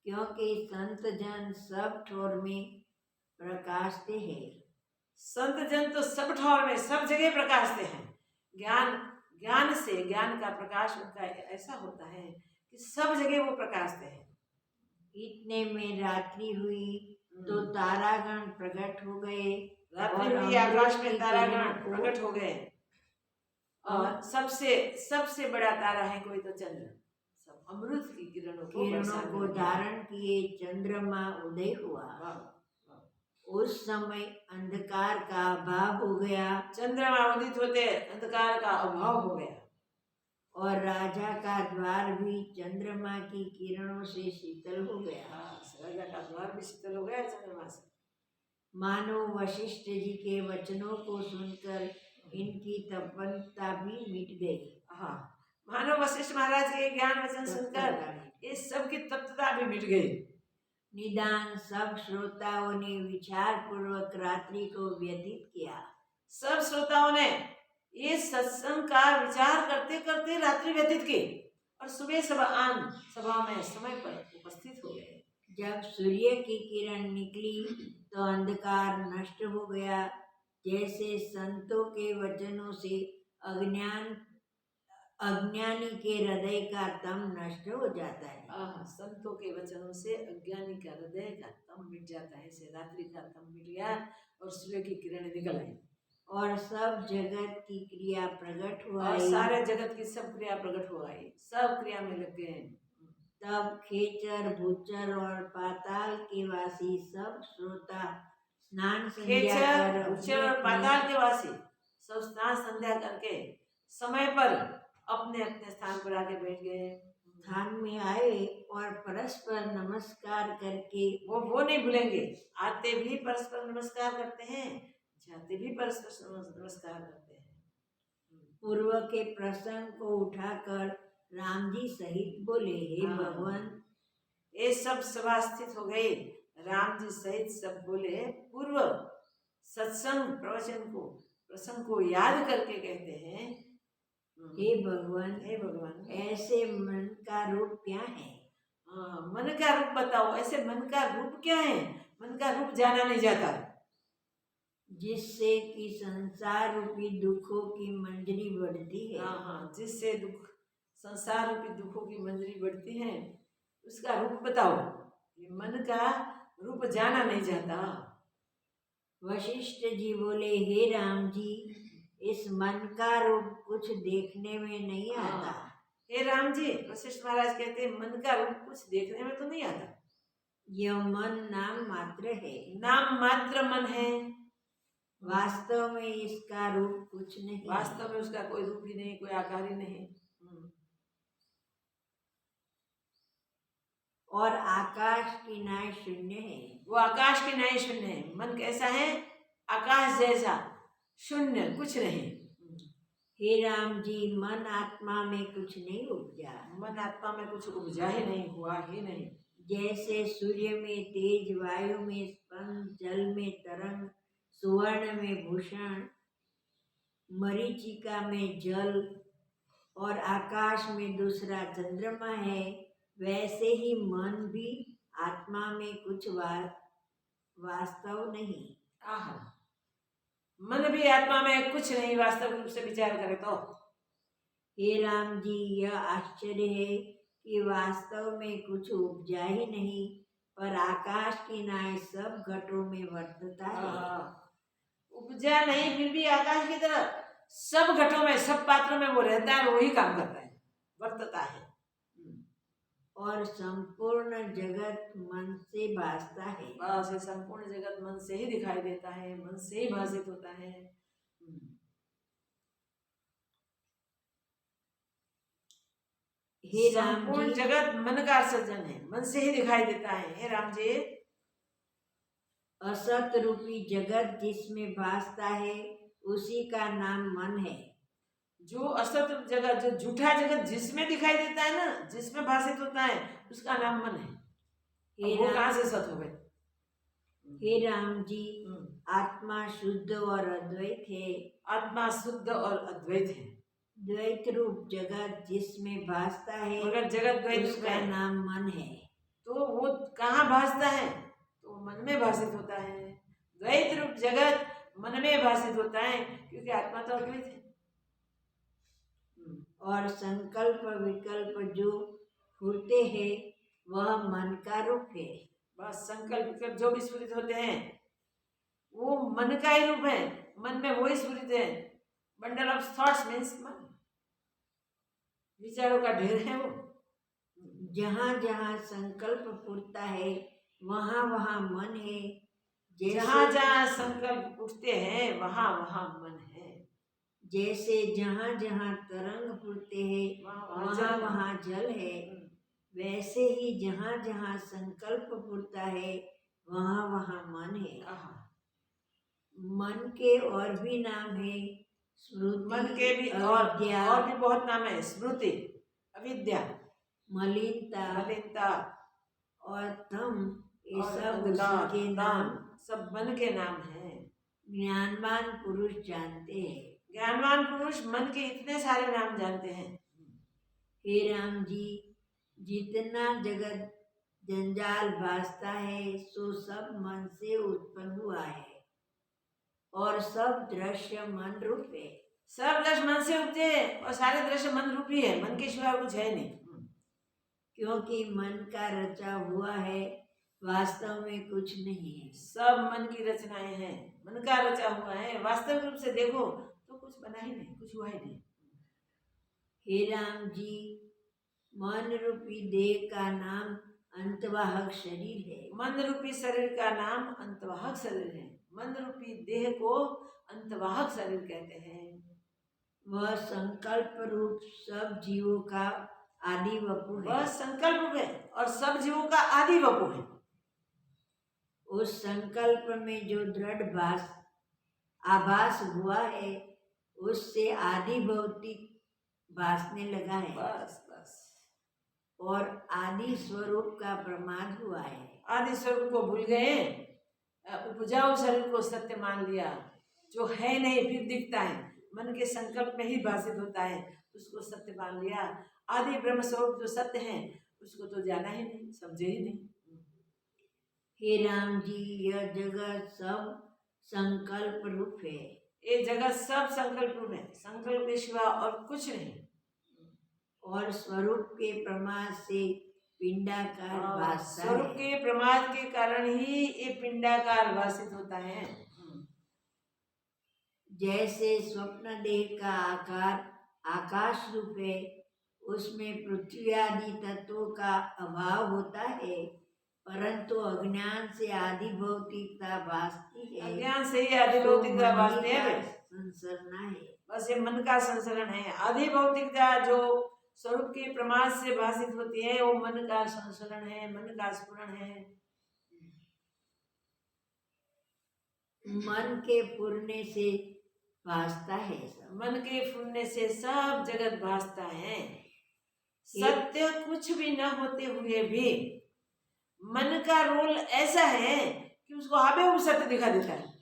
क्योंकि संत जन सब ठोर में प्रकाशते हैं। संत जन तो सब ठोर में सब जगह प्रकाशते हैं। ज्ञान से, ज्ञान का प्रकाश उनका ऐसा होता है कि सब जगह वो प्रकाशते हैं। इतने में रात्रि हुई तो तारागण प्रकट हो गए। रात्रि हुई, आकाश में तारागण प्रकट हो गए। और सबसे बड़ा तारा है कोई तो चंद्र, सब अमृत की किरणों को धारण किए चंद्रमा उदय हुआ। उस समय अंधकार का अभाव हो गया। चंद्रमा उदित होते अंधकार का अभाव हो गया। और राजा का द्वार भी चंद्रमा की किरणों से शीतल हो गया। राजा का द्वार भी शीतल हो गया चंद्रमा से। मानो वशिष्ठ जी के वचनों को सुनकर इनकी तपनता भी मिट गई। हाँ, मानो वशिष्ठ महाराज के ज्ञान वचन सुनकर इस सब की तप्तता भी मिट गई। निदान सब श्रोताओं ने विचार पूर्वक रात्रि को व्यतीत किया। सब श्रोताओं ने ये सत्संग का विचार करते करते रात्रि व्यतीत की और सुबह सभा में समय पर उपस्थित हो गए। जब सूर्य की किरण निकली तो अंधकार नष्ट हो गया। जैसे संतों के वचनों से अज्ञानी के हृदय का तम नष्ट हो जाता है। संतों के वचनों से अज्ञानी का हृदय का तम मिट जाता है। ऐसे रात्रि का तम मिट गया और सूर्य की किरणें निकल आई और सब जगत की क्रिया प्रकट हुआ। और सारे जगत की सब क्रिया प्रकट हो आई, सब क्रिया में लग गए। तब खेचर, भूचर और पाताल के वासी सब श्रोता स्नान पाताल के वासी सब स्नान संध्या करके समय पर अपने अपने स्थान पर आके बैठ गए। स्थान में आए और परस्पर नमस्कार करके वो नहीं भूलेंगे। आते भी परस्पर नमस्कार करते हैं, जाते भी परस्पर नमस्कार करते हैं। पूर्व के प्रसंग को उठाकर राम जी सहित बोले, हे भगवान। ये सब सभा स्थित हो गई। राम जी सहित सब बोले, पूर्व सत्संग प्रसंग को याद करके कहते हैं, हे भगवान, ऐसे मन का रूप क्या है? मन का रूप बताओ। ऐसे मन का रूप क्या है? मन का रूप जाना नहीं जाता। जिससे कि संसार रूपी दुखों की मंजरी बढ़ती है। जिससे संसार रूपी दुखों की मंजरी बढ़ती है, उसका रूप बताओ। ये मन का रूप जाना नहीं जाता। वशिष्ठ जी बोले, हे राम जी, इस मन का रूप कुछ देखने में नहीं आता। हे राम जी, वशिष्ठ महाराज कहते हैं, मन का रूप कुछ देखने में तो नहीं आता। यह मन नाम मात्र है। नाम मात्र मन है, वास्तव में इसका रूप कुछ नहीं। वास्तव में उसका कोई रूप ही नहीं, कोई आकार ही नहीं। और आकाश की नाय शून्य है। वो आकाश की नाय शून्य है। मन कैसा है? आकाश जैसा शून्य, कुछ नहीं। हे राम जी, मन आत्मा में कुछ नहीं उपजा। मन आत्मा में कुछ उपजा ही नहीं, हुआ ही नहीं। जैसे सूर्य में तेज, वायु में स्पंद, जल में तरंग, सुवर्ण में भूषण, मरीचिका में जल और आकाश में दूसरा चंद्रमा है, वैसे ही मन भी आत्मा में कुछ वास्तव नहीं। मन भी आत्मा में कुछ नहीं वास्तव रूप से विचार करे तो। हे राम जी, यह आश्चर्य है कि वास्तव में कुछ उपजा ही नहीं, पर आकाश की नाय सब घटों में वर्तता है। उपजा नहीं, फिर भी आकाश की तरह सब घटों में, सब पात्रों में वो रहता है, वही काम करता है, वर्तता है। और संपूर्ण जगत मन से भासता है। बस संपूर्ण जगत मन से ही दिखाई देता है, मन से ही भाषित होता है। हे राम जी, संपूर्ण जगत मन का सृजन है, मन से ही दिखाई देता है। हे राम जी, असत रूपी जगत जिसमें भासता है, उसी का नाम मन है। जो असत जगत, जो झूठा जगत जिसमें दिखाई देता है ना, जिसमें भाषित होता है, उसका नाम मन है। हे वो राम, कहाँ से सत हो गए? हे राम जी, आत्मा शुद्ध और अद्वैत है। आत्मा शुद्ध और अद्वैत है, द्वैत रूप जगत जिसमें भासता है, मगर जगत द्वैत रूप उसका है। नाम मन है। तो वो कहाँ भासता है? तो मन में भाषित होता है। द्वैत रूप जगत मन में भाषित होता है, क्योंकि आत्मा तो अद्वैत है। और संकल्प विकल्प जो फूटते हैं वह मन का रूप है। बस संकल्प विकल्प जो भी स्फुरित होते हैं वो मन का ही रूप है। मन में वही स्फुरित है। बंडल ऑफ थॉट्स मीन्स मन, विचारों का ढेर है वो। जहाँ जहाँ संकल्प फूटता है वहाँ वहाँ मन है। जहाँ जहाँ संकल्प उठते हैं वहाँ वहाँ मन है। जैसे जहाँ जहाँ तरंग फूटते हैं वहाँ वहाँ जल है, वैसे ही जहाँ जहाँ संकल्प फूटता है वहाँ वहाँ मन है। मन के और भी नाम है, स्मृति, मन के भी अविद्या, और भी बहुत नाम है। स्मृति, अविद्या, मलिनता और तम, ये सब उसी के नाम, सब मन के नाम हैं। ज्ञानवान पुरुष जानते हैं। ज्ञानवान पुरुष मन के इतने सारे नाम जानते हैं। हे राम जी, जितना जगत जंजाल भासता है सो सब मन से उत्पन्न हुआ है और सब दृश्य मन रूप है। सब दृश्य मन से उठते हैं और सारे दृश्य मन रूपी है। मन के सिवा कुछ है नहीं, क्योंकि मन का रचा हुआ है, वास्तव में कुछ नहीं है। सब मन की रचनाएं हैं, मन का रचा हुआ है। वास्तविक रूप से देखो तो कुछ बना ही नहीं, कुछ हुआ ही नहीं। हे राम जी, मन रूपी देह का नाम अंतवाहक शरीर है। मन रूपी शरीर का नाम अंतवाहक शरीर है। मन रूपी देह को अंतवाहक शरीर कहते हैं। वह संकल्प रूप सब जीवों का आदि वपु है। वह संकल्प है और सब जीवों का आदि वपु है। उस संकल्प में जो दृढ़ आभास हुआ है उससे आदि भौतिक भासने लगा है। बस बस, और आदि स्वरूप का प्रमाद हुआ है। आदि स्वरूप को भूल गए, उपजाऊ शरीर को सत्य मान लिया। जो है नहीं फिर दिखता है, मन के संकल्प में ही भाषित होता है, उसको सत्य मान लिया। आदि ब्रह्म स्वरूप जो सत्य है उसको तो जाना ही नहीं, समझे ही नहीं। हे राम जी, यह जगत सब संकल्प रूप है। ये जगत सब संकल्प रूप है, संकल्प के सिवा और कुछ नहीं। और स्वरूप के प्रमाद से पिंडाकार भासता है। स्वरूप के प्रमाद के कारण ही ये पिंडाकार भाषित होता है। जैसे स्वप्न देह का आकार आकाश रूप है, उसमें पृथ्वी आदि तत्वों का अभाव होता है, परंतु अज्ञान से आदि भौतिकता भासती है। अज्ञान से ही आदि भौतिकता भासती है। संसरना है, बस ये मन का संसरण है। आदि भौतिकता जो स्वरूप के प्रमाद से भाषित होती है वो मन का संसरण है, मन का स्फुरण है। मन के फूरने से भासता है। मन के फूरने से सब जगत भासता है। सत्य कुछ भी न होते हुए भी मन का रोल ऐसा है कि उसको आबेहूब सत्य दिखा देता है।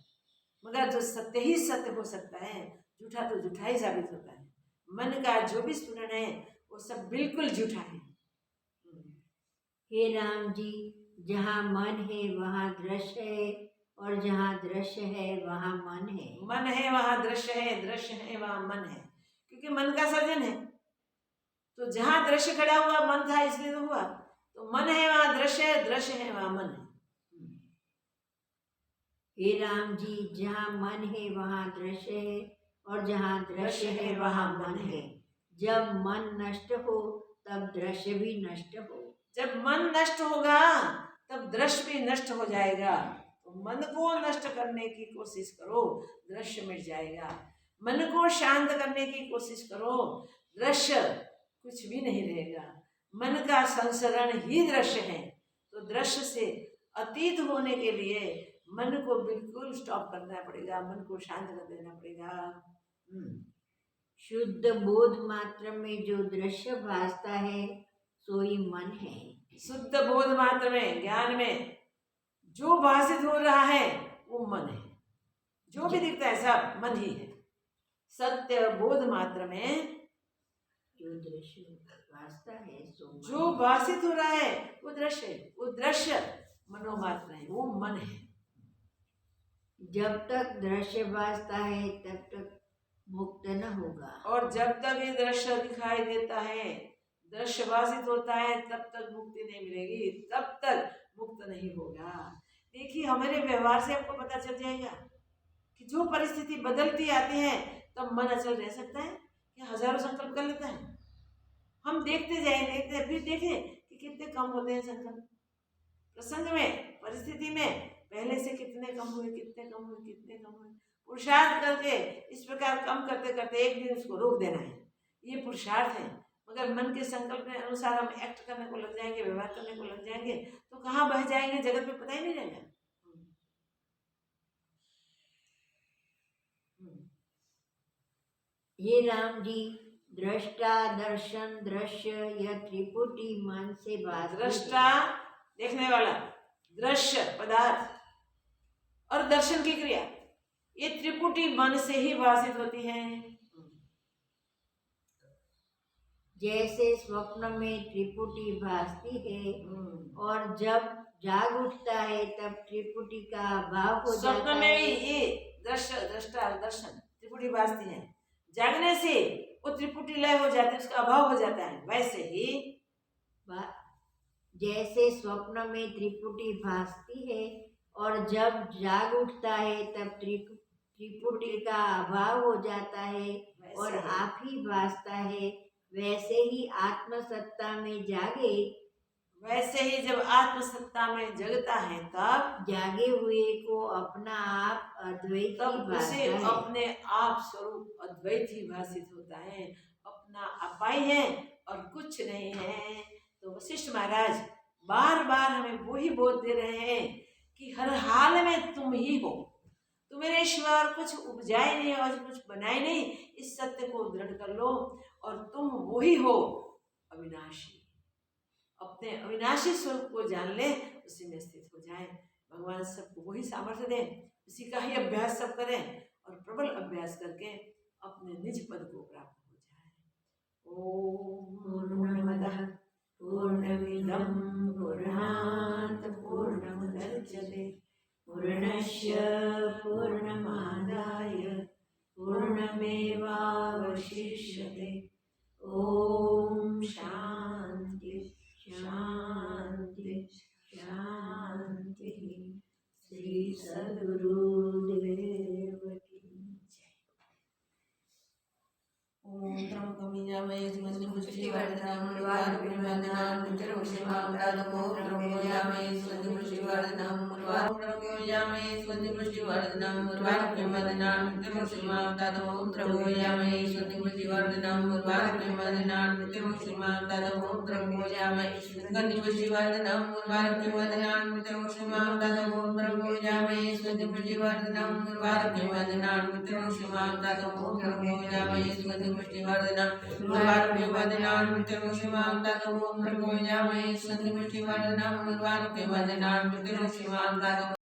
मगर जो सत्य ही सत्य हो सकता है, झूठा तो झूठा ही साबित होता है। मन का जो भी स्फुरण है वो सब बिल्कुल झूठा है। हे राम जी, जहाँ मन है वहाँ दृश्य है और जहाँ दृश्य है वहाँ मन है। मन है वहाँ दृश्य है, दृश्य है वहाँ मन है, क्योंकि मन का सर्जन है। तो जहाँ दृश्य खड़ा हुआ मन था इसलिए तो हुआ। तो मन है वहाँ दृश्य है, दृश्य है वहाँ मन है। हे राम जी, जहाँ मन है वहाँ दृश्य है और जहाँ दृश्य है वहाँ मन है। जब मन नष्ट हो तब दृश्य भी नष्ट हो। जब मन नष्ट होगा तब दृश्य भी नष्ट हो जाएगा। तो मन को नष्ट करने की कोशिश करो, दृश्य मिट जाएगा। मन को शांत करने की कोशिश करो, दृश्य कुछ भी नहीं रहेगा। मन का संसरण ही दृश्य है। तो दृश्य से अतीत होने के लिए मन को बिल्कुल स्टॉप करना पड़ेगा, मन को शांत कर देना पड़ेगा। शुद्ध बोध मात्र में जो दृश्य भासता है सोई मन है। शुद्ध बोध मात्र में, ज्ञान में जो भाषित हो रहा है वो मन है। जो भी दिखता है सब मन ही है। सत्य बोध मात्र में जो दृश्य भासता है सो मन जो है। भाषित हो रहा है वो दृश्य है। वो दृश्य मनोमात्र है, वो मन है। जब तक दृश्य भासता है तब तक मुक्त न होगा। और जब तक ये दृश्य दिखाई देता है, दृश्य भाषित होता है, तब तक मुक्ति नहीं मिलेगी, तब तक मुक्त नहीं होगा। देखिए हमारे व्यवहार से आपको पता चल जाएगा कि जो परिस्थिति बदलती आती है तब मन अचल रह सकता है कि हजारों संकल्प कर लेता है। हम देखते जाए, देखते फिर देखें कि कितने कम होते हैं संकल्प। प्रसंग में, परिस्थिति में पहले से कितने कम हुए, कितने कम हुए, कितने कम हुए। पुरुषार्थ करके इस प्रकार कम करते करते एक दिन उसको रोक देना है, ये पुरुषार्थ है। मगर मन के संकल्प के अनुसार हम एक्ट करने को लग जाएंगे, व्यवहार करने को लग जाएंगे तो कहाँ बह जाएंगे, जगत में पता ही नहीं रहेगा। हे राम जी, दृष्टा दर्शन दृश्य यह त्रिपुटी मन से भासती है। दृष्टा देखने वाला, दृश्य पदार्थ और दर्शन की क्रिया, ये त्रिपुटी मन से ही भाषित होती है। जैसे स्वप्न में त्रिपुटी भासती है और जब जाग उठता है तब त्रिपुटी का अभाव हो जाता है। स्वप्न में भी ये दृश्य, दृष्टा, दर्शन त्रिपुटी भासती है। जागने से वो त्रिपुटी लय हो जाती है, उसका अभाव हो जाता है। वैसे ही जैसे स्वप्न में त्रिपुटी भासती है और जब जाग उठता है तब त्रिपुटी का अभाव हो जाता है और आप ही भासता है, वैसे ही आत्मसत्ता में जागे, वैसे ही जब आत्मसत्ता में जगता है तब जागे हुए को अपना आप अद्वैत तब उसे भासता है। अपने आप स्वरूप अद्वैत ही भाषित होता है, अपना अपाई है और कुछ नहीं है। तो वशिष्ठ महाराज बार बार हमें वो ही बोध दे रहे हैं कि हर हाल में तुम ही हो, तुम्हारे सिवा कुछ उपजाए नहीं और कुछ बनाए नहीं। इस सत्य को दृढ़ कर लो और तुम वो ही हो अविनाशी। अपने अविनाशी स्वरूप को जान ले, उसी में स्थित हो जाए। भगवान सबको वही सामर्थ्य दे, उसी का ही अभ्यास सब करें और प्रबल अभ्यास करके अपने निज पद को प्राप्त हो जाए। ओम पूर्णमदः पूर्णमिदं पूर्णात् पूर्णमुदच्यते पूर्णस्य पूर्णमादाय पूर्णमेवावशिष्यते। ओम शांति शांति शांति। श्री सद्गुरुदेव की जय। ओम त्र्यंबकमयजामहे सुगन्धिं पुष्टिवर्धनं उर्वारुकमिव नित्यमुक्षमामृतात् त्र्यंबकमयजामहे सुगन्धिं पुष्टिवर्धनं उर्वारुकमिव सुगन्धिं पुष्टिवर्धनं उर्वारुकमिव नित्यमुक्षमामृतात् त्र्यंबकमयजामहे सुगन्धिं पुष्टिवर्धनं उर्वारुकमिव नित्यमुक्षमामृतात् त्र्यंबकमयजामहे सुगन्धिं पुष्टिवर्धनं उर्वारुकमिव नित्यमुक्षमामृतात् त्र्यंबकमयजामहे सुगन्धिं पुष्टिवर्धनं उर्वारुकमिव नित्यमुक्षमामृतात् त्र्यंबकमयजामहे सुगन्धिं पुष्टिवर्धनं उर्वारुकमिव नित्यमुक्षमामृतात् त्र्यंबकमयजामहे सुगन्धिं पुष्टिवर्धनं उर्वारुकमिव नित्यमुक्षमामृतात्